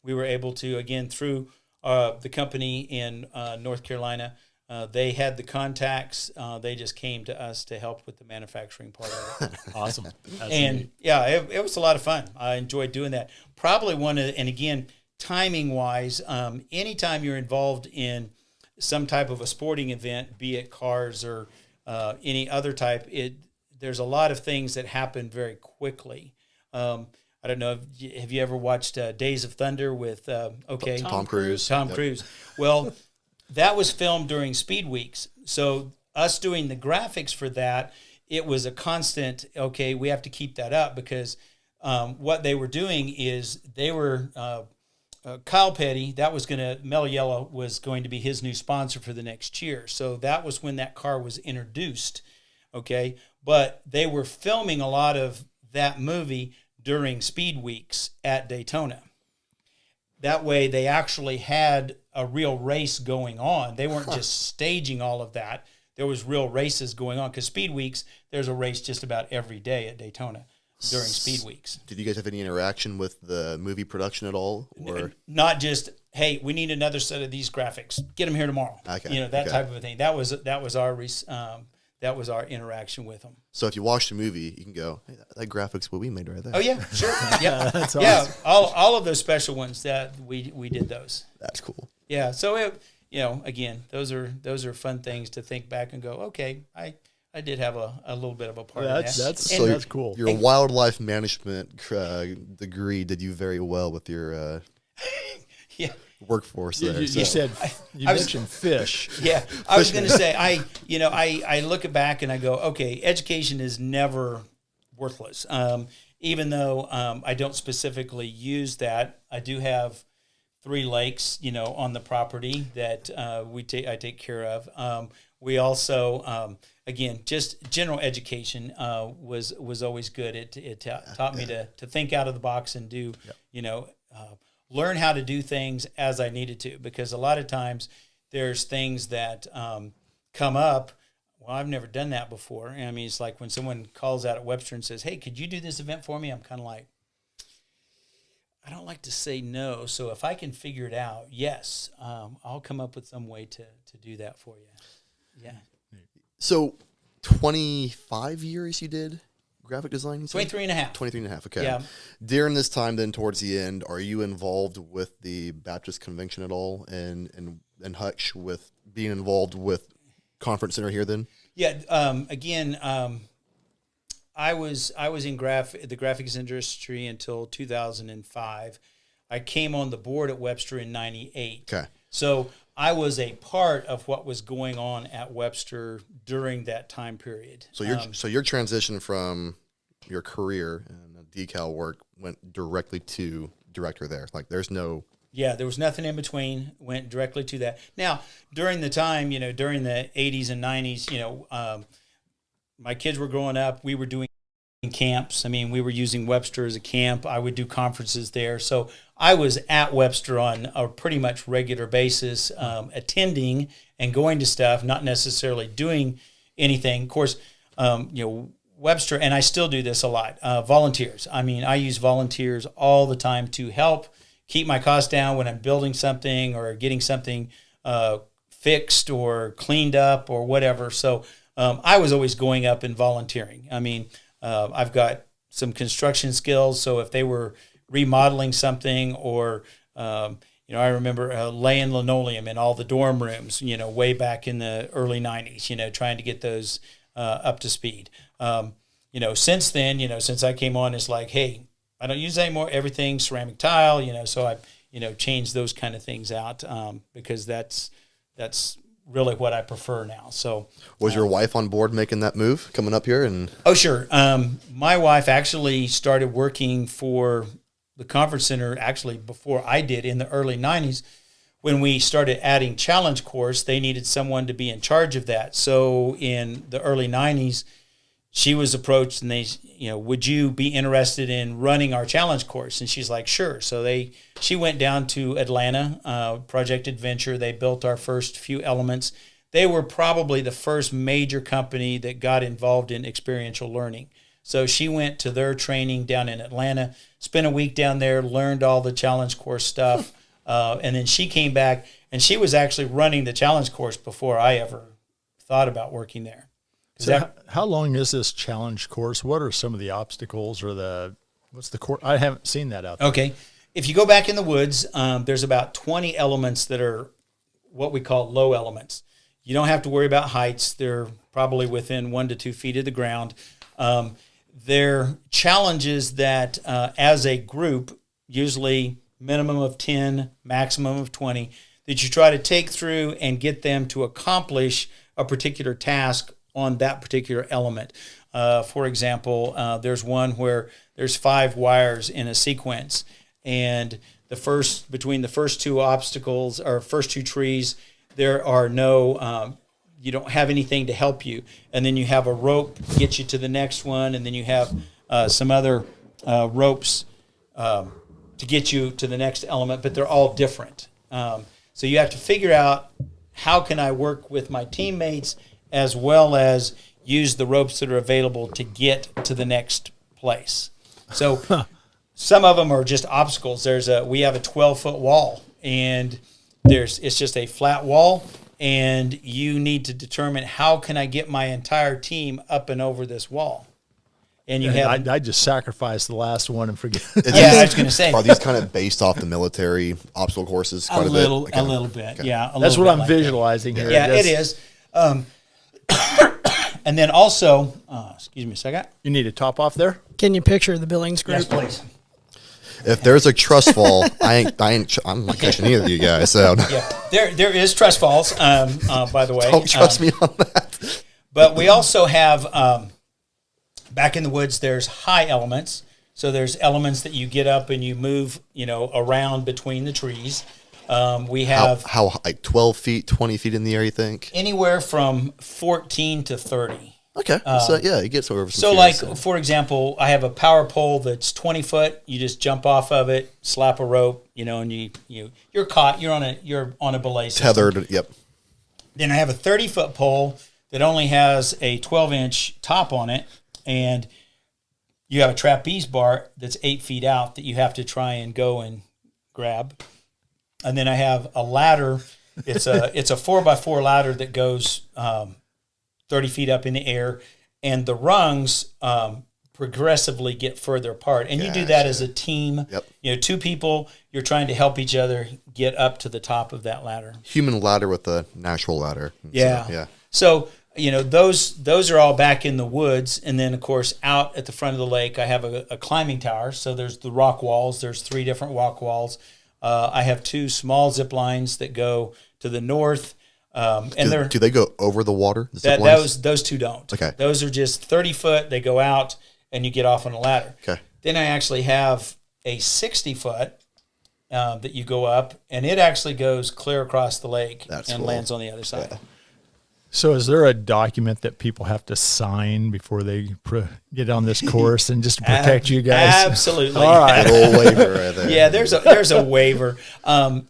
we were able to, again, through the company in North Carolina. They had the contacts. They just came to us to help with the manufacturing part of it.
Awesome. That's
And
neat.
yeah, it was a lot of fun. I enjoyed doing that. Probably and again, timing wise, anytime you're involved in some type of a sporting event, be it cars or any other type, there's a lot of things that happen very quickly. I don't know. Have you ever watched Days of Thunder with
Tom Cruise?
Tom
Yep.
Cruise. Well, that was filmed during Speed Weeks. So us doing the graphics for that, it was a constant, okay, we have to keep that up because what they were doing is they were, Kyle Petty, Mel Yellow was going to be his new sponsor for the next year. So that was when that car was introduced, okay? But they were filming a lot of that movie during Speed Weeks at Daytona. That way they actually had a real race going on. They weren't just staging all of that. There was real races going on because Speed Weeks, there's a race just about every day at Daytona during Speed Weeks.
Did you guys have any interaction with the movie production at all? Or
Not just, hey, we need another set of these graphics. Get them here tomorrow.
Okay,
That
okay.
type of a thing. That was our interaction with them.
so if you watch the movie, you can go, hey, that graphics what we made right there.
Oh yeah, sure. Yeah,
That's
yeah.
awesome.
All of those special ones that we did those.
That's cool.
Yeah. So again, those are fun things to think back and go, okay, I did have a little bit of a part in that.
That's cool.
Your wildlife management degree did you very well with your
Yeah.
workforce
You,
there.
you
so.
said you
I was-
mentioned fish.
Yeah, I was going to say, I look back and I go, okay, education is never worthless. Even though I don't specifically use that, I do have 3 lakes, on the property that I take care of. We also, again, just general education was always good. It taught me to think out of the box and do, learn how to do things as I needed to, because a lot of times there's things that come up. Well, I've never done that before. I mean, it's like when someone calls out at Webster and says, hey, could you do this event for me? I'm kind of like, I don't like to say no. So if I can figure it out, yes, I'll come up with some way to do that for you. Yeah.
So 25 years you did graphic design? You said?
23 and a half.
23 and a half, okay.
Yeah.
During this time then towards the end, are you involved with the Baptist Convention at all and Hutch with being involved with Conference Center here then?
Yeah. Again, I was in the graphics industry until 2005. I came on the board at Webster in 98.
Okay.
So I was a part of what was going on at Webster during that time period.
So your transition from your career and decal work went directly to director there. Like there's no.
Yeah, there was nothing in between. Went directly to that. Now, during the time, during the 80s and 90s, my kids were growing up. We were doing camps. I mean, we were using Webster as a camp. I would do conferences there. So I was at Webster on a pretty much regular basis, attending and going to stuff, not necessarily doing anything. Of course, Webster, and I still do this a lot, volunteers. I mean, I use volunteers all the time to help keep my costs down when I'm building something or getting something fixed or cleaned up or whatever. So I was always going up and volunteering. I mean, I've got some construction skills, so if they were remodeling something or, I remember laying linoleum in all the dorm rooms, way back in the early 90s, trying to get those up to speed. Since then, since I came on, it's like, hey, I don't use anymore. Everything ceramic tile, so I, changed those kind of things out because that's really what I prefer now. So
Was your wife on board making that move coming up here? And
oh, sure. My wife actually started working for the conference center actually before I did in the early 90s. When we started adding challenge course, they needed someone to be in charge of that. So in the early 90s, she was approached and they, would you be interested in running our challenge course? And she's like, sure. So she went down to Atlanta, Project Adventure. They built our first few elements. They were probably the first major company that got involved in experiential learning. So she went to their training down in Atlanta, spent a week down there, learned all the challenge course stuff. And then she came back, and she was actually running the challenge course before I ever thought about working there.
So how long is this challenge course? What are some of the obstacles or what's the course? I haven't seen that out there.
Okay. If you go back in the woods, there's about 20 elements that are what we call low elements. You don't have to worry about heights. They're probably within 1 to 2 feet of the ground. They're challenges that as a group, usually minimum of 10, maximum of 20, that you try to take through and get them to accomplish a particular task on that particular element. For example, there's one where there's 5 wires in a sequence, and between the first 2 obstacles or first 2 trees, there are no, you don't have anything to help you. And then you have a rope to get you to the next one, and then you have some other ropes to get you to the next element, but they're all different. So you have to figure out, how can I work with my teammates as well as use the ropes that are available to get to the next place. So some of them are just obstacles. We have a 12-foot wall, and it's just a flat wall, and you need to determine, how can I get my entire team up and over this wall? And
I just sacrificed the last one and forget.
I was going to say.
Are these kind of based off the military obstacle courses? Quite a
little
bit? Okay.
A little bit,
Okay.
yeah.
That's what I'm visualizing here.
Yeah, it is. And then also, excuse me a second.
You need a top off there?
Can you picture the Billings group?
Yes, please.
If there's a trust fall, I'm not catching any of you guys. So
Yeah, there is trust falls, by the way.
don't trust me on that.
But we also have, back in the woods, there's high elements. So there's elements that you get up and you move, around between the trees. We have
how like 12 feet, 20 feet in the air, you think?
anywhere from 14 to 30.
Okay. So yeah, it gets over some
So,
fears,
like, for example, I have a power pole that's 20 foot. You just jump off of it, slap a rope, and you're caught. You're on a belay system.
tethered. Yep.
Then I have a 30-foot pole that only has a 12-inch top on it, and you have a trapeze bar that's 8 feet out that you have to try and go and grab. And then I have a ladder. It's a 4x4 ladder that goes 30 feet up in the air, and the rungs progressively get further apart. And you do that as a team.
Yep.
2 people, you're trying to help each other get up to the top of that ladder.
Human ladder with a natural ladder.
Yeah.
So, yeah.
So, those are all back in the woods. And then, of course, out at the front of the lake, I have a climbing tower. So there's the rock walls. There's 3 different rock walls. I have 2 small zip lines that go to the north. And
do they go over the water? The zip
those
lines?
2 don't.
Okay.
Those are just 30 foot. They go out, and you get off on a ladder.
Okay.
Then I actually have a 60 foot that you go up, and it actually goes clear across the lake and
cool.
lands on the other side.
Yeah.
So is there a document that people have to sign before they get on this course, and just to protect you guys?
Absolutely.
All right.
Good old waiver right there.
Yeah, there's a waiver.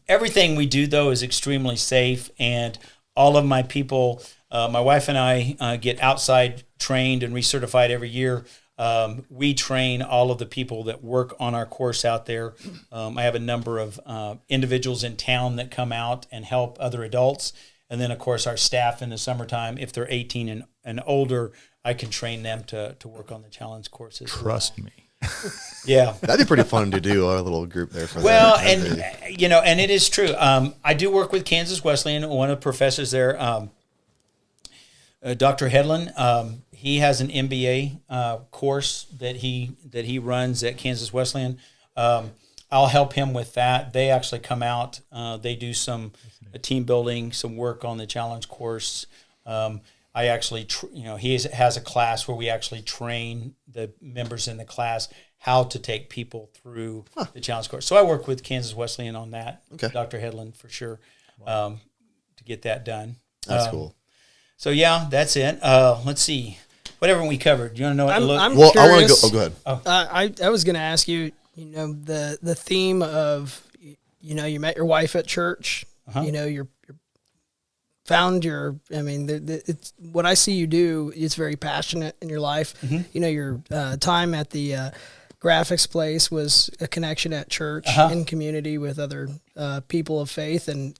Everything we do, though, is extremely safe, and all of my people, my wife and I, get outside trained and recertified every year. We train all of the people that work on our course out there. I have a number of individuals in town that come out and help other adults. And then, of course, our staff in the summertime, if they're 18 and older, I can train them to work on the challenge courses.
Trust me.
Yeah.
That'd be pretty fun to do, our little group there. For
Well,
that.
and it is true. I do work with Kansas Wesleyan. One of the professors there, Dr. Hedlund, he has an MBA course that he runs at Kansas Wesleyan. I'll help him with that. They actually come out. They do some team building, some work on the challenge course. I actually, he has a class where we actually train the members in the class how to take people through the challenge course. So I work with Kansas Wesleyan on that, Dr. Hedlund for sure, to get that done.
That's cool.
So yeah, that's it. Let's see. whatever we covered. You want to know what
I'm,
it looked?
I'm
Well, I want to
curious.
go. Oh, go ahead.
I was going to ask you, the theme of, you met your wife at church, you're found your, it's what I see you do. It's very passionate in your life. Your time at the graphics place was a connection at church in community with other people of faith. And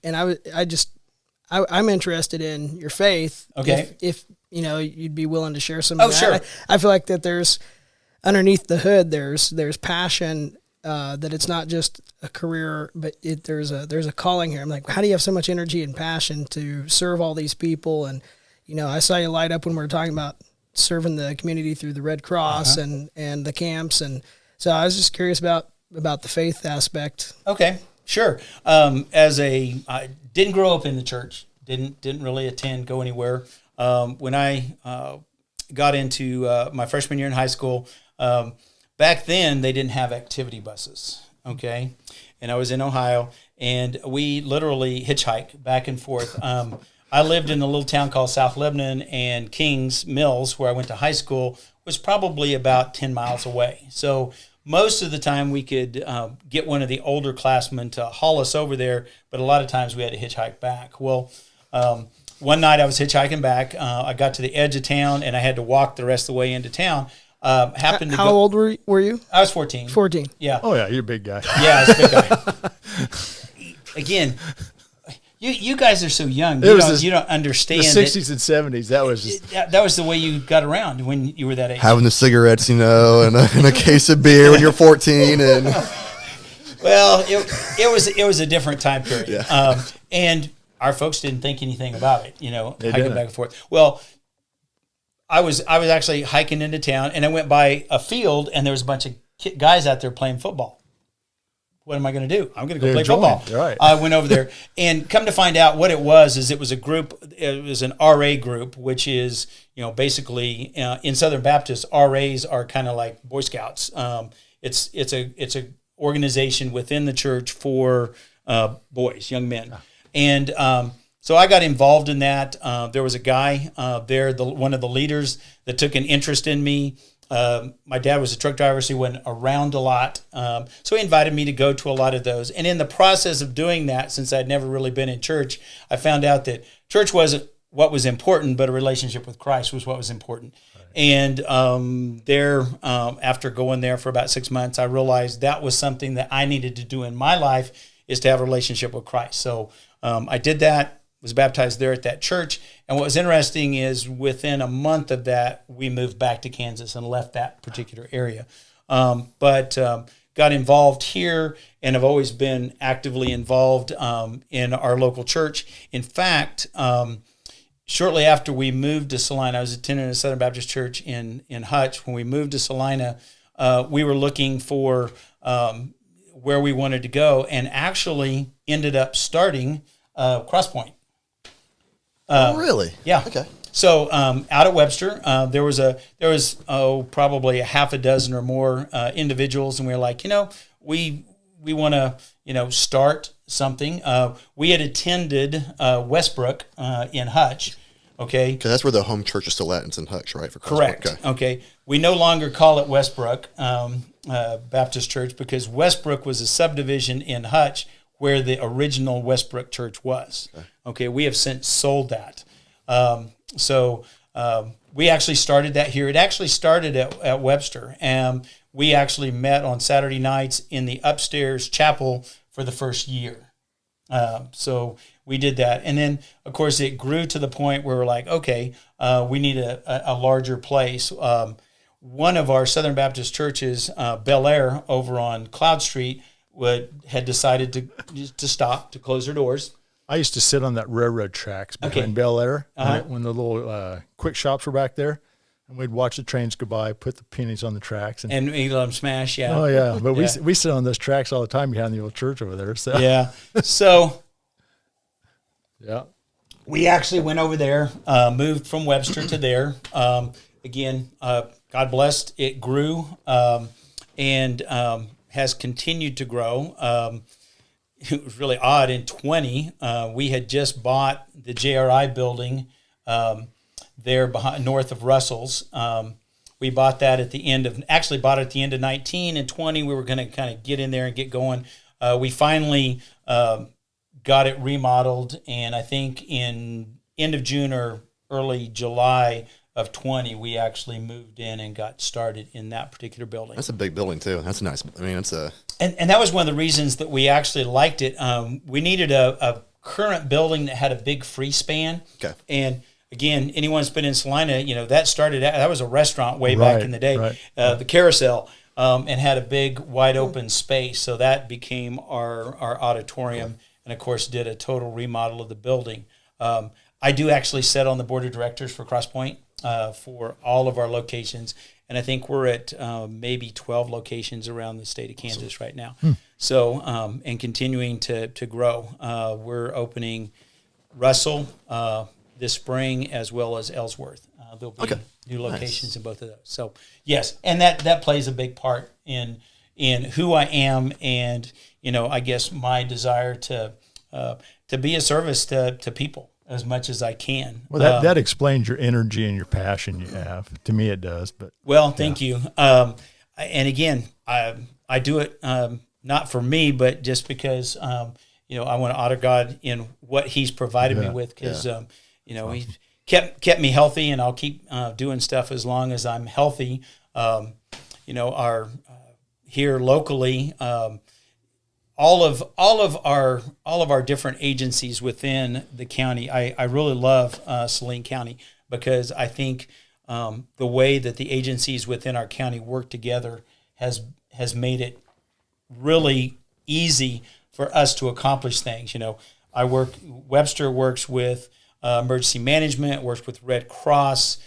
I'm interested in your faith.
Okay.
If you'd be willing to share some of that.
Sure.
I feel like that there's underneath the hood, there's passion, that it's not just a career, but there's a calling here. I'm like, how do you have so much energy and passion to serve all these people? And, I saw you light up when we were talking about serving the community through the Red Cross and the camps. And so I was just curious about the faith aspect.
Okay, sure. I didn't grow up in the church, didn't really go anywhere. When I got into my freshman year in high school, back then they didn't have activity buses, okay? And I was in Ohio, and we literally hitchhiked back and forth. I lived in a little town called South Lebanon, and Kings Mills, where I went to high school, was probably about 10 miles away. So most of the time we could get one of the older classmen to haul us over there, but a lot of times we had to hitchhike back. Well, one night I was hitchhiking back. I got to the edge of town, and I had to walk the rest of the way into town.
How old were you?
I was 14.
14.
Yeah.
Oh, yeah, you're a big guy.
Yeah, I was a big guy. Again, you guys are so young. You don't understand.
The 60s and 70s, that was just...
That was the way you got around when you were that age.
Having the cigarettes, and a case of beer when you're 14, and
well, it was a different time period.
Yeah.
And our folks didn't think anything about it.
They
hiking
didn't.
back and forth. Well, I was actually hiking into town, and I went by a field, and there was a bunch of guys out there playing football. What am I going to do? I'm going to go play football.
Right.
I went over there, and come to find out what it was is it was a group. It was an RA group, which is basically in Southern Baptist, RAs are kind of like Boy Scouts. It's a organization within the church for boys, young men, and so I got involved in that. There was a guy there, one of the leaders, that took an interest in me. My dad was a truck driver, so he went around a lot. So he invited me to go to a lot of those. And in the process of doing that, since I'd never really been in church, I found out that church wasn't what was important, but a relationship with Christ was what was important. Right. And after going there for about 6 months, I realized that was something that I needed to do in my life, is to have a relationship with Christ. So I did that. Was baptized there at that church. And what was interesting is within a month of that, we moved back to Kansas and left that particular area. But got involved here and have always been actively involved in our local church. In fact, shortly after we moved to Salina, I was attending a Southern Baptist church in Hutch. When we moved to Salina, we were looking for where we wanted to go, and actually ended up starting Crosspoint.
Oh, really?
Yeah.
Okay.
So out at Webster, there was probably a half a dozen or more individuals, and we were like, we want to start something. We had attended Westbrook in Hutch. Okay.
Because that's where the home church is still at. It's in Hutch, right? For
Correct. Okay. We no longer call it Westbrook Baptist Church, because Westbrook was a subdivision in Hutch where the original Westbrook Church was. Okay, we have since sold that. So we actually started that here. It actually started at Webster, and we actually met on Saturday nights in the upstairs chapel for the first year. So we did that. And then, of course, it grew to the point where we're like, okay, we need a larger place. One of our Southern Baptist churches, Bel Air, over on Cloud Street, had decided to close their doors.
I used to sit on that railroad tracks behind Bel Air when the little quick shops were back there, and we'd watch the trains go by, put the pennies on the tracks,
and we let them smash. Yeah.
Oh yeah, but we sit on those tracks all the time behind the old church over there. So
yeah. So
yeah,
we actually went over there, moved from Webster to there. Again, God blessed, it grew, and has continued to grow. It was really odd. In 20, we had just bought the JRI building there behind, north of Russell's. We bought that at the end of 19 and 20. We were going to kind of get in there and get going. We finally got it remodeled, and I think in end of June or early July of 20, we actually moved in and got started in that particular building.
That's a big building too. That's nice. I mean, it's a
and that was one of the reasons that we actually liked it. We needed a current building that had a big free span.
Okay.
And again, anyone that's been in Salina, that was a restaurant way back in the day, the Carousel, and had a big wide open space. So that became our auditorium, and of course did a total remodel of the building. I do actually sit on the board of directors for Crosspoint for all of our locations, and I think we're at maybe 12 locations around the state of Kansas right now. So, and continuing to grow. We're opening Russell this spring as well as Ellsworth. There'll be new locations in both of those. So, yes, and that plays a big part in who I am, and I guess my desire to be a service to people as much as I can.
Well, that explains your energy and your passion you have. To me, it does. But
thank you. And again, I do it not for me, but just because I want to honor God in what He's provided me with, because He's kept me healthy, and I'll keep doing stuff as long as I'm healthy. Our here locally. All of our different agencies within the county, I really love Saline County, because I think the way that the agencies within our county work together has made it really easy for us to accomplish things. Webster works with emergency management, works with Red Cross.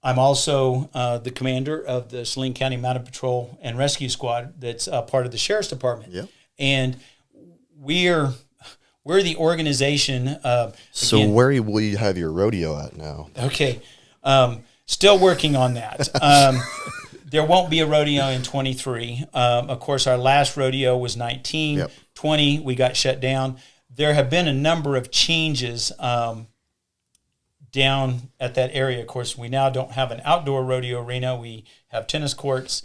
I'm also the commander of the Saline County Mounted Patrol and Rescue Squad that's part of the Sheriff's Department.
Yep.
And we're the organization.
So where will you have your rodeo at now?
Okay. Still working on that. There won't be a rodeo in 23. Of course, our last rodeo was 19.
Yep.
20, we got shut down. There have been a number of changes down at that area. Of course, we now don't have an outdoor rodeo arena. We have tennis courts.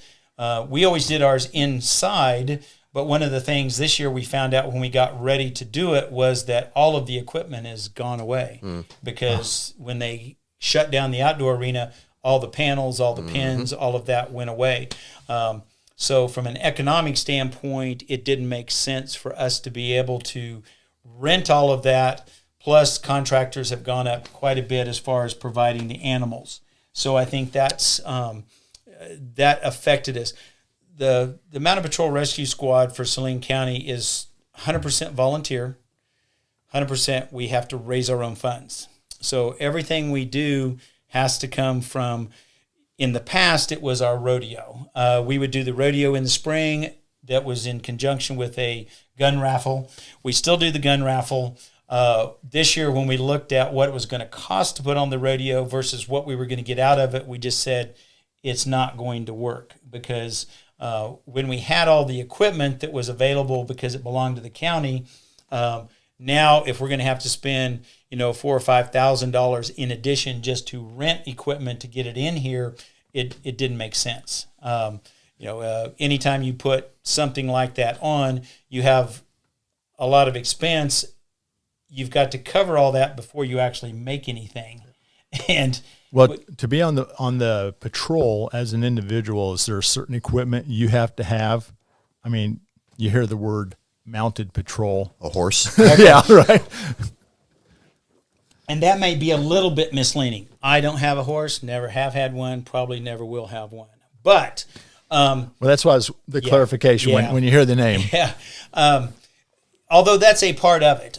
We always did ours inside, but one of the things this year we found out when we got ready to do it was that all of the equipment has gone away because when they shut down the outdoor arena, all the panels, all the pins, all of that went away. So from an economic standpoint, it didn't make sense for us to be able to rent all of that. Plus, contractors have gone up quite a bit as far as providing the animals. So I think that affected us. The Mounted Patrol Rescue Squad for Saline County is 100% volunteer, 100% we have to raise our own funds. So everything we do has to come from, in the past, it was our rodeo. We would do the rodeo in the spring. That was in conjunction with a gun raffle. We still do the gun raffle. This year, when we looked at what it was going to cost to put on the rodeo versus what we were going to get out of it, we just said it's not going to work, because when we had all the equipment that was available because it belonged to the county, now if we're going to have to spend $4,000 or $5,000 in addition just to rent equipment to get it in here, it didn't make sense. Anytime you put something like that on, you have a lot of expense. You've got to cover all that before you actually make anything. And
to be on the patrol as an individual, is there certain equipment you have to have? I mean, you hear the word mounted patrol.
A horse?
Yeah, right.
And that may be a little bit misleading. I don't have a horse, never have had one, probably never will have one. But
that's why the clarification when you hear the name.
Yeah. Although that's a part of it.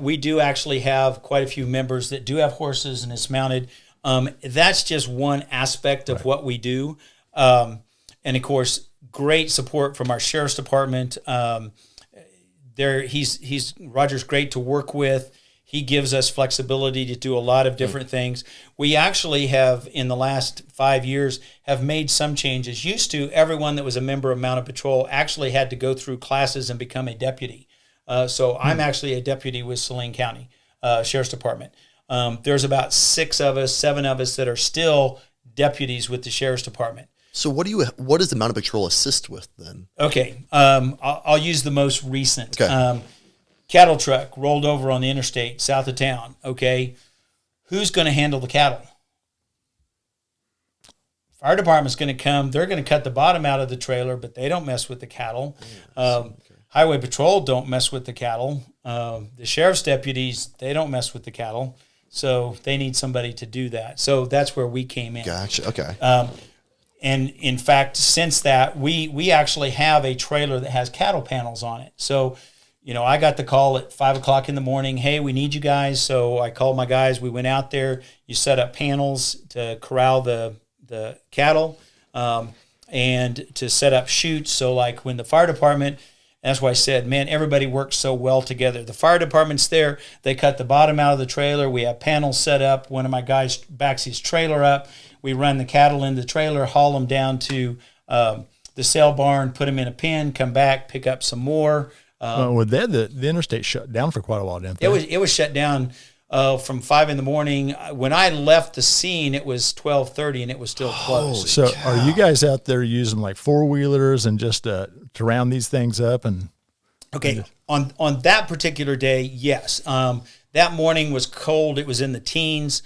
We do actually have quite a few members that do have horses and it's mounted. That's just one aspect of what we do. And of course, great support from our Sheriff's Department. Roger's great to work with. He gives us flexibility to do a lot of different things. We actually have, in the last 5 years, have made some changes. Used to, everyone that was a member of Mounted Patrol actually had to go through classes and become a deputy. So I'm actually a deputy with Saline County Sheriff's Department. There's about 7 of us that are still deputies with the sheriff's department.
So what does the mounted patrol assist with then?
Okay, I'll use the most recent.
Okay.
Cattle truck rolled over on the interstate south of town. Okay, who's going to handle the cattle? Fire department's going to come. They're going to cut the bottom out of the trailer, but they don't mess with the cattle. Highway patrol don't mess with the cattle. The sheriff's deputies, they don't mess with the cattle. So they need somebody to do that. So that's where we came in.
Gotcha. Okay.
And in fact, since that, we actually have a trailer that has cattle panels on it. So, I got the call at 5 o'clock in the morning. Hey, we need you guys. So I called my guys. We went out there. You set up panels to corral the cattle and to set up chutes. So like when the fire department, that's why I said, man, everybody works so well together. The fire department's there. They cut the bottom out of the trailer. We have panels set up. One of my guys backs his trailer up. We run the cattle into the trailer, haul them down to the sale barn, put them in a pen, come back, pick up some more.
The interstate shut down for quite a while, didn't they?
It was shut down from 5 in the morning. When I left the scene, it was 12:30 and it was still closed.
So are you guys out there using like 4-wheelers and just to round these things up? And
okay, on that particular day, yes. That morning was cold. It was in the teens.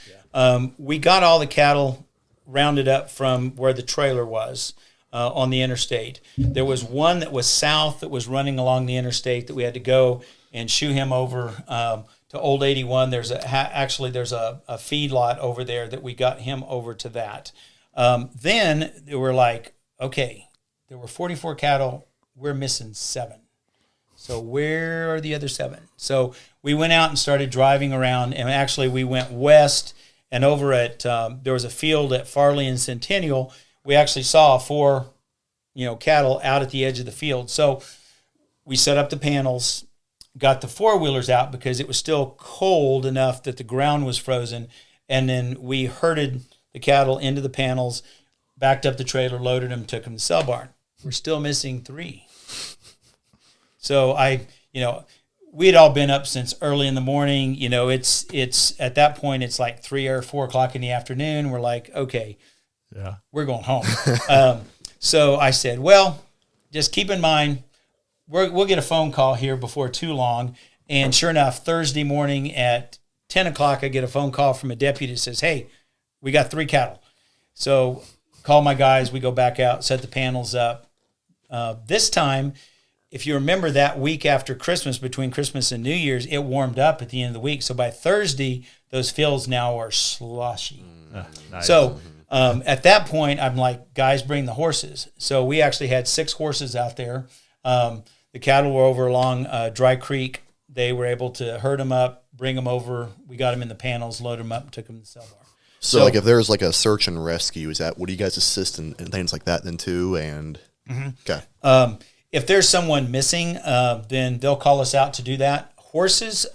We got all the cattle rounded up from where the trailer was on the interstate. There was one that was south that was running along the interstate that we had to go and shoo him over to Old 81. There's a feed lot over there that we got him over to that. Then they were like, okay, there were 44 cattle. We're missing 7. So where are the other 7? So we went out and started driving around, and actually we went west and over at there was a field at Farley and Centennial. We actually saw 4, cattle out at the edge of the field. So we set up the panels, got the 4-wheelers out because it was still cold enough that the ground was frozen, and then we herded the cattle into the panels, backed up the trailer, loaded them, took them to the sale barn. We're still missing 3. So we had all been up since early in the morning. It's at that point, it's like 3 or 4 o'clock in the afternoon. We're like, okay,
yeah,
we're going home. So I said, well, just keep in mind, we'll get a phone call here before too long. And sure enough, Thursday morning at 10 o'clock, I get a phone call from a deputy that says, hey, we got 3 cattle. So call my guys. We go back out, set the panels up. This time, if you remember that week after Christmas, between Christmas and New Year's, it warmed up at the end of the week. So by Thursday, those fields now are slushy.
Nice.
So at that point, I'm like, guys, bring the horses. So we actually had 6 horses out there. The cattle were over along Dry Creek. They were able to herd them up, bring them over. We got them in the panels, loaded them up, and took them to the sale barn.
So like if there's like a search and rescue, would you guys assist in things like that then too? And okay.
If there's someone missing, then they'll call us out to do that. Horses,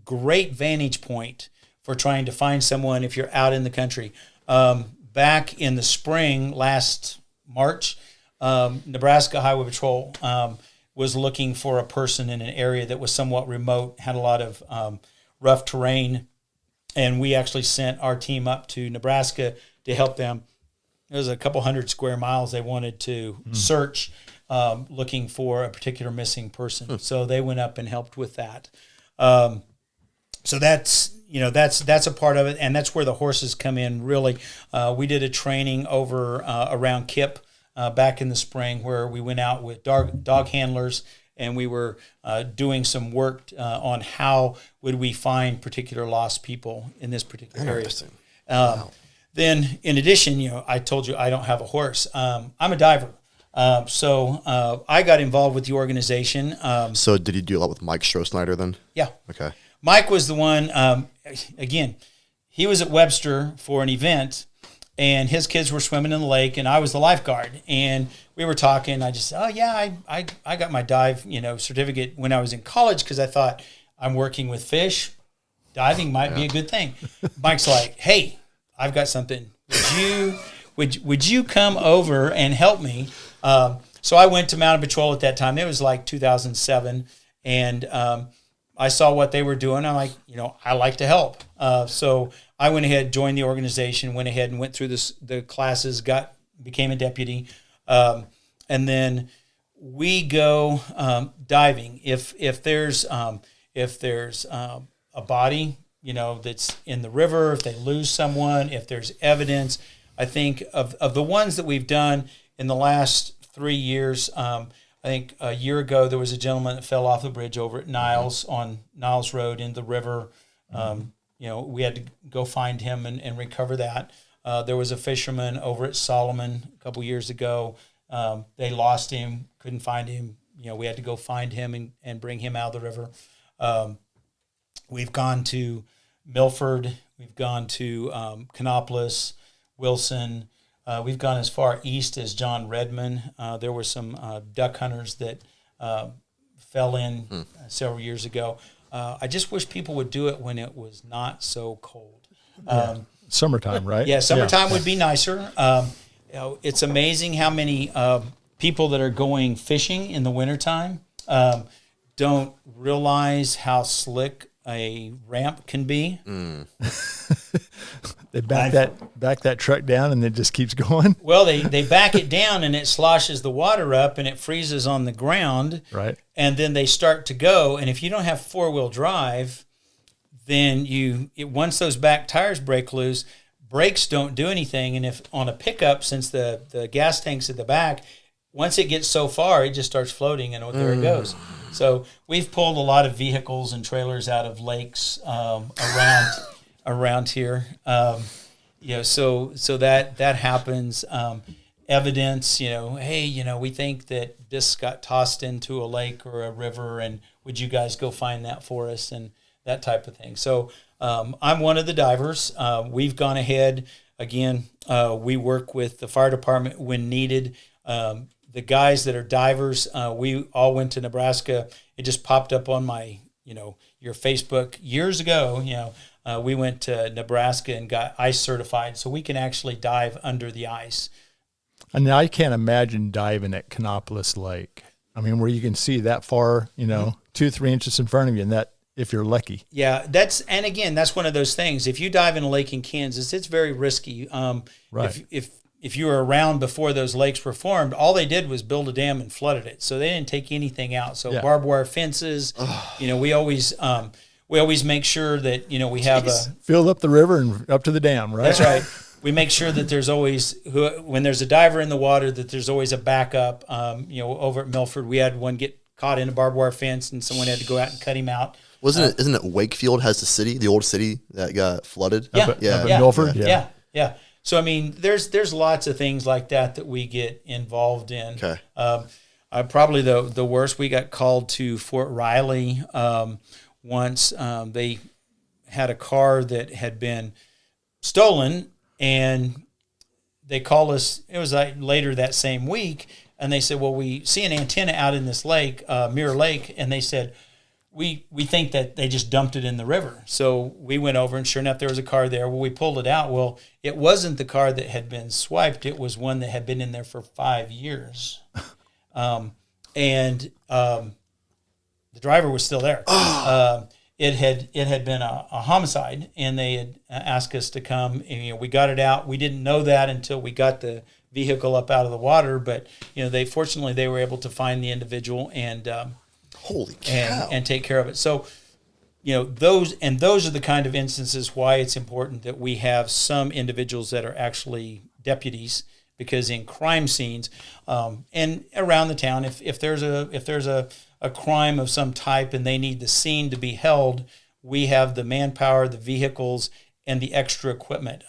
great vantage point for trying to find someone if you're out in the country. Back in the spring, last March, Nebraska Highway Patrol was looking for a person in an area that was somewhat remote, had a lot of rough terrain, and we actually sent our team up to Nebraska to help them. It was a couple hundred square miles they wanted to search, looking for a particular missing person. So they went up and helped with that. So that's a part of it, and that's where the horses come in. Really, we did a training over around Kip back in the spring where we went out with dog handlers, and we were doing some work on how would we find particular lost people in this particular area.
Wow.
Then, in addition, I told you I don't have a horse. I'm a diver. So I got involved with the organization.
So did you do a lot with Mike Stroh-Snyder then?
Yeah.
Okay.
Mike was the one, again, he was at Webster for an event, and his kids were swimming in the lake, and I was the lifeguard. And we were talking. I just said, oh, yeah, I got my dive certificate when I was in college because I thought I'm working with fish. Diving might be a good thing. Mike's like, hey, I've got something. Would you come over and help me? So I went to Mounted Patrol at that time. It was like 2007, and I saw what they were doing. I'm like, I like to help. So I went ahead, joined the organization, went ahead and went through the classes, became a deputy. And then we go diving. If there's a body, that's in the river, if they lose someone, if there's evidence, I think of the ones that we've done in the last 3 years. I think a year ago there was a gentleman that fell off the bridge over at Niles on Niles Road in the river. We had to go find him and recover that. There was a fisherman over at Solomon a couple years ago. They lost him, couldn't find him. We had to go find him and bring him out of the river. We've gone to Milford. We've gone to Canopolis, Wilson. We've gone as far east as John Redmond. There were some duck hunters that fell in several years ago. I just wish people would do it when it was not so cold.
Summertime, right?
Yeah, summertime would be nicer. It's amazing how many people that are going fishing in the wintertime don't realize how slick a ramp can be.
They back that truck down and it just keeps going.
Well, they back it down and it sloshes the water up and it freezes on the ground.
Right.
And then they start to go. And if you don't have 4-wheel drive, then once those back tires break loose, brakes don't do anything. And if on a pickup, since the gas tank's at the back, once it gets so far, it just starts floating and there it goes. So we've pulled a lot of vehicles and trailers out of lakes around here. So that happens. Evidence, hey, we think that this got tossed into a lake or a river, and would you guys go find that for us, and that type of thing. So I'm one of the divers. We've gone ahead. Again, we work with the fire department when needed. The guys that are divers, we all went to Nebraska. It just popped up on my, your Facebook years ago. We went to Nebraska and got ice certified, so we can actually dive under the ice.
And I can't imagine diving at Canopolis Lake. I mean, where you can see that far, 2-3 inches in front of you, and that if you're lucky.
Yeah, that's one of those things. If you dive in a lake in Kansas, it's very risky.
Right.
If you were around before those lakes were formed, all they did was build a dam and flooded it. So they didn't take anything out. So barbed wire fences, we always make sure that, we have
filled up the river and up to the dam, right?
That's right. We make sure that there's always, when there's a diver in the water, that there's always a backup. Over at Milford, we had one get caught in a barbed wire fence and someone had to go out and cut him out.
Isn't it Wakefield has the old city that got flooded?
Up at Milford?
Yeah. So, I mean, there's lots of things like that we get involved in.
Okay.
Probably the worst, we got called to Fort Riley once. They had a car that had been stolen, and they called us. It was like later that same week, and they said, well, we see an antenna out in this lake, Mirror Lake, and they said, we think that they just dumped it in the river. So we went over, and sure enough, there was a car there. Well, we pulled it out. Well, it wasn't the car that had been swiped. It was one that had been in there for 5 years. And the driver was still there. It had been a homicide, and they had asked us to come. And, we got it out. We didn't know that until we got the vehicle up out of the water. But fortunately they were able to find the individual and
holy cow,
and take care of it. So those are the kind of instances why it's important that we have some individuals that are actually deputies, because in crime scenes and around the town, if there's a crime of some type and they need the scene to be held, we have the manpower, the vehicles, and the extra equipment.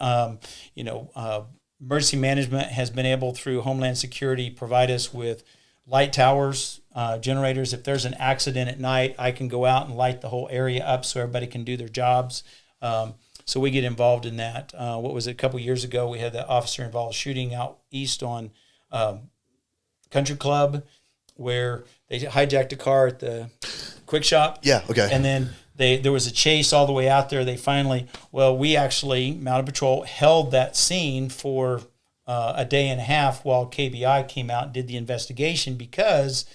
Emergency management has been able, through Homeland Security, provide us with light towers, generators. If there's an accident at night, I can go out and light the whole area up so everybody can do their jobs. So we get involved in that. What was it, a couple years ago, we had the officer-involved shooting out east on Country Club, where they hijacked a car at the Quick Shop.
Yeah, okay.
And then there was a chase all the way out there. We actually, Mounted Patrol, held that scene for a day and a half while KBI came out and did the investigation, because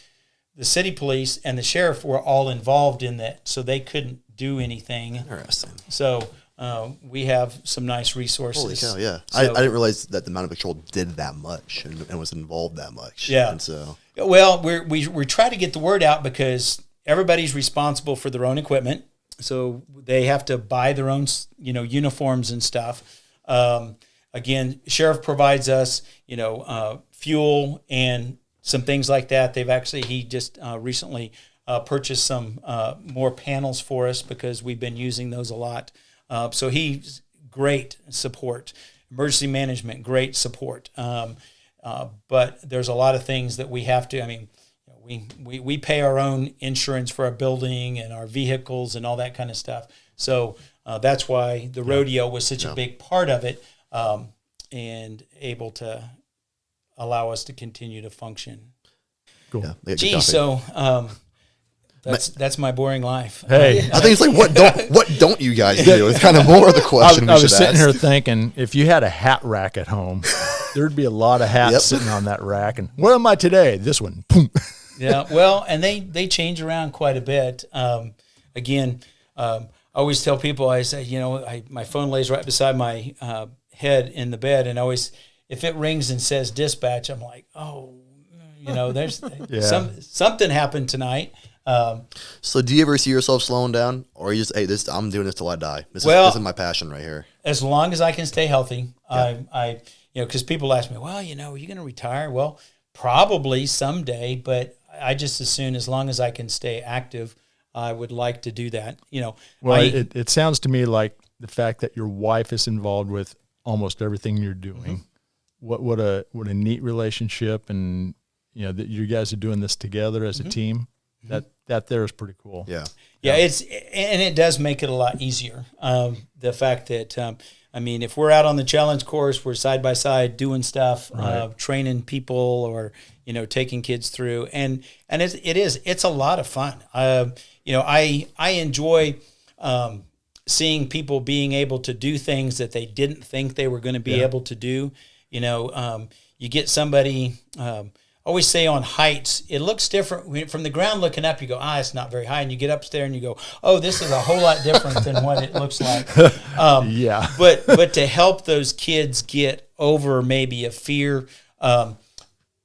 the city police and the sheriff were all involved in that, so they couldn't do anything.
Interesting.
So we have some nice resources.
Holy cow, yeah.
So,
I didn't realize that the mountain patrol did that much and was involved that much.
Yeah.
And so,
well, we try to get the word out because everybody's responsible for their own equipment. So they have to buy their own, uniforms and stuff. Again, sheriff provides us, fuel and some things like that. He just recently purchased some more panels for us because we've been using those a lot. So he's great support. Emergency management, great support. But there's a lot of things that we have to, we pay our own insurance for our building and our vehicles and all that kind of stuff. So that's why the rodeo was such a big part of it, and able to allow us to continue to function.
Cool.
yeah.
Gee, so that's my boring life.
Hey,
I think it's like, what don't you guys do? It's kind of more of the question
I
we should
was sitting
ask.
here thinking, if you had a hat rack at home, there'd be a lot of hats sitting on that rack. And where am I today? This one. Boom.
Yeah, well, and they change around quite a bit. Again, I always tell people, I say, my phone lays right beside my head in the bed, and always, if it rings and says dispatch, I'm like, oh, there's something happened tonight.
So do you ever see yourself slowing down, or you just, hey, I'm doing this till I die? This is my passion right here.
As long as I can stay healthy, I because people ask me, well, are you going to retire? Well, probably someday, but I just as soon, as long as I can stay active, I would like to do that.
Well, it sounds to me like the fact that your wife is involved with almost everything you're doing. Mm-hmm. What a neat relationship, and that you guys are doing this together as a team. That there is pretty cool.
Yeah. It does make it a lot easier. The fact that if we're out on the challenge course, we're side by side doing stuff, right. Training people, or taking kids through, and it's a lot of fun. I enjoy seeing people being able to do things that they didn't think they were going to be able to do. You get somebody. Always say on heights, it looks different from the ground looking up. You go, it's not very high, and you get up there and you go, oh, this is a whole lot different than what it looks like. But to help those kids get over maybe a fear.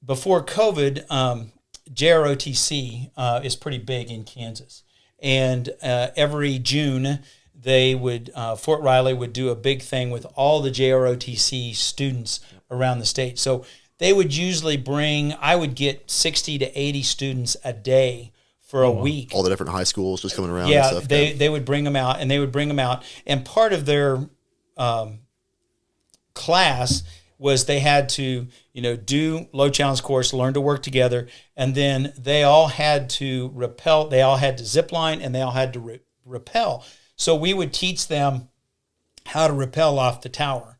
Before COVID, JROTC is pretty big in Kansas, and every June they would Fort Riley would do a big thing with all the JROTC students around the state. So they would usually I would get 60 to 80 students a day for a week.
All the different high schools just coming around.
Yeah,
and stuff.
they would bring them out, and part of their class was they had to, do low challenge course, learn to work together, and then they all had to rappel. They all had to zip line, and they all had to rappel. So we would teach them how to rappel off the tower,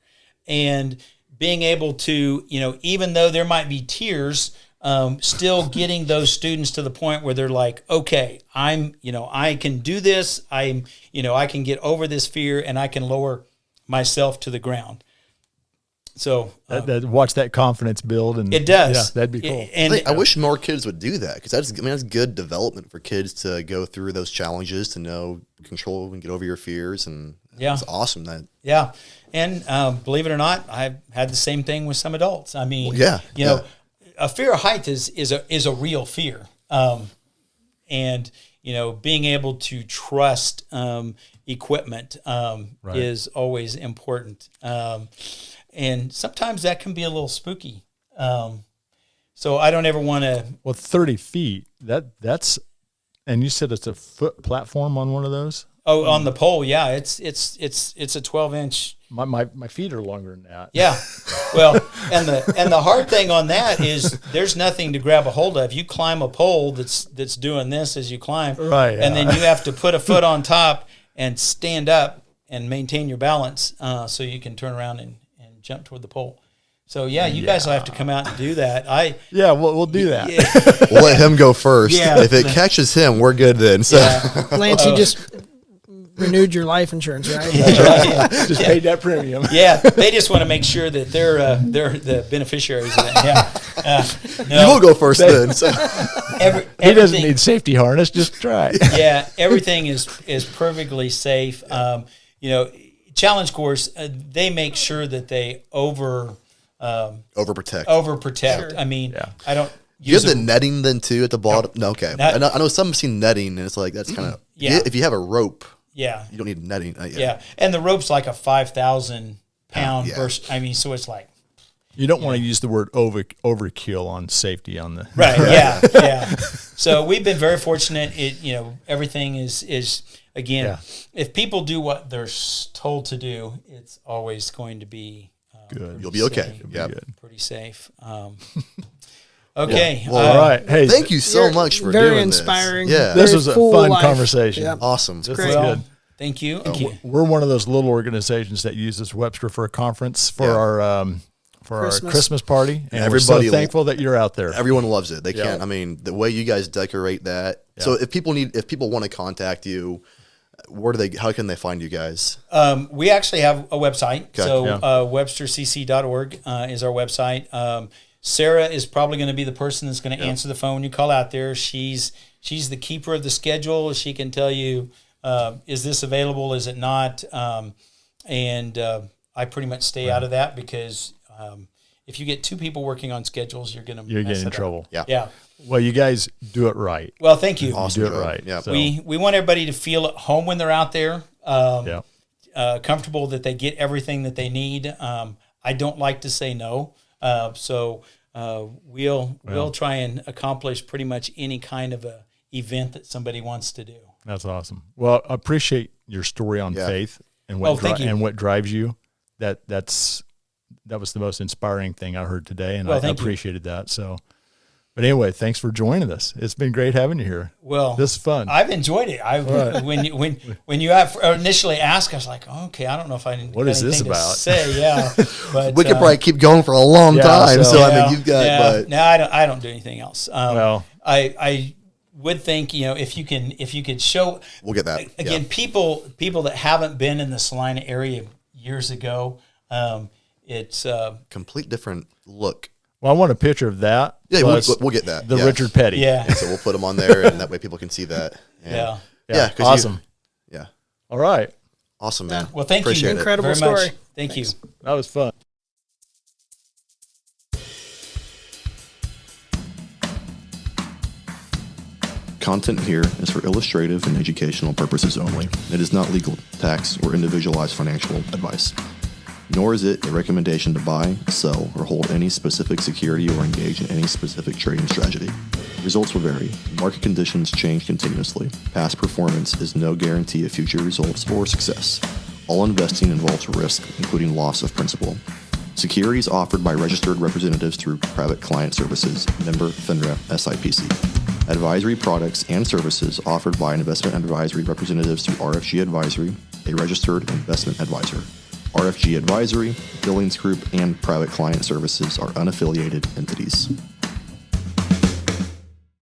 and being able to, even though there might be tears, still getting those students to the point where they're like, okay, I can do this. I can get over this fear, and I can lower myself to the ground. So
watch that confidence build, and
it does.
Yeah, that'd be cool.
I wish more kids would do that, because that's good development for kids to go through those challenges, to know, control, and get over your fears, and it's awesome that.
Yeah, and believe it or not, I've had the same thing with some adults. I mean, a fear of height is a real fear, and being able to trust equipment is always important. And sometimes that can be a little spooky. So I don't ever want to.
Well, 30 feet. That's, and you said it's a foot platform on one of those.
Oh, on the pole, yeah. It's a 12-inch.
My feet are longer than that.
Yeah. Well, and the hard thing on that is there's nothing to grab a hold of. You climb a pole that's doing this as you climb,
right?
And then you have to put a foot on top and stand up and maintain your balance, so you can turn around and jump toward the pole. So you guys will have to come out and do that.
We'll do that.
Yeah.
We'll let him go first.
Yeah.
If it catches him, we're good then. So
Lance, you just renewed your life insurance, right?
Just paid that premium.
Yeah, they just want to make sure that they're the beneficiaries of that. Yeah, no,
You will go first then. So.
He doesn't need safety harness. Just try.
Yeah, everything is perfectly safe. Challenge course, they make sure that they
Overprotect.
overprotect.
Sure.
I mean,
Yeah.
I don't.
You have
use
the netting then too at the bottom? No, okay. I know some have seen netting, and it's like that's kind of
Yeah.
If you have a rope,
Yeah,
you don't need netting.
yeah, and the rope's like a 5,000 pound
Yeah.
burst. I mean, so it's like
You don't want to use the word overkill on safety on the
right. Yeah. So we've been very fortunate. Everything is again.
Yeah.
If people do what they're told to do, it's always going to be
Good.
You'll be okay.
safe.
Yeah.
Pretty safe. Okay.
Well,
All right. Hey,
Thank you so
You're
much for
very
doing
inspiring.
This. Yeah.
This
Very
was a
full
fun
life.
conversation.
Yeah.
Awesome.
This
great.
is
Well,
good.
thank you. Thank you.
We're one of those little organizations that uses Webster for a conference for
Yeah.
our
Christmas.
Christmas party, and
Everybody
we're so thankful that you're out there.
Everyone loves it. They
Yeah.
can't. I mean, the way you guys decorate that. So if people want to contact you, how can they find you guys?
We actually have a website.
Okay.
So
Yeah.
webstercc.org is our website. Sarah is probably going to be the person that's going to answer the phone when you call out there. She's the keeper of the schedule. She can tell you, is this available? Is it not? And I pretty much stay out of that because if you get two people working on schedules, you're
You're getting in trouble.
Yeah.
Yeah.
Well, you guys do it right.
Well, thank you.
Awesome.
Do it
job.
right.
Yeah.
So,
We want everybody to feel at home when they're out there.
yeah.
Comfortable that they get everything that they need. I don't like to say no. So we'll try and accomplish pretty much any kind of a event that somebody wants to do.
That's awesome. Well, I appreciate your story on
Yeah.
faith and
Oh, thank you.
and what drives you. That was the most inspiring thing I heard today, and
Well,
I
thank you.
appreciated that. So, but anyway, thanks for joining us. It's been great having you here.
Well,
This is fun.
I've enjoyed it. When you initially asked, I was like, okay, I don't know if I
What is this about?
Say, yeah, but
We could probably keep going for a long
Yeah,
time.
so-
So I mean, you've got. But
no, I don't do anything else.
Well-
I would think if you could show
we'll get that
again
Yeah.
people that haven't been in the Salina area years ago. It's
Complete different look.
Well, I want a picture of that.
Yeah,
plus
we'll get that.
The
Yeah.
Richard Petty.
yeah.
And so we'll put them on there, and that way people can see that. And-
Yeah.
Yeah. 'cause
Awesome.
Yeah.
All right.
Awesome, man.
Well, thank
Appreciate
you.
it.
Incredible
very
story.
much. Thank you.
That was fun.
Content here is for illustrative and educational purposes only. It is not legal, tax, or individualized financial advice. Nor is it a recommendation to buy, sell, or hold any specific security or engage in any specific trading strategy. Results will vary. Market conditions change continuously. Past performance is no guarantee of future results or success. All investing involves risk, including loss of principal. Securities offered by registered representatives through Private Client Services, member FINRA SIPC. Advisory products and services offered by investment advisory representatives through RFG Advisory, a registered investment advisor. RFG Advisory, Billings Group, and Private Client Services are unaffiliated entities.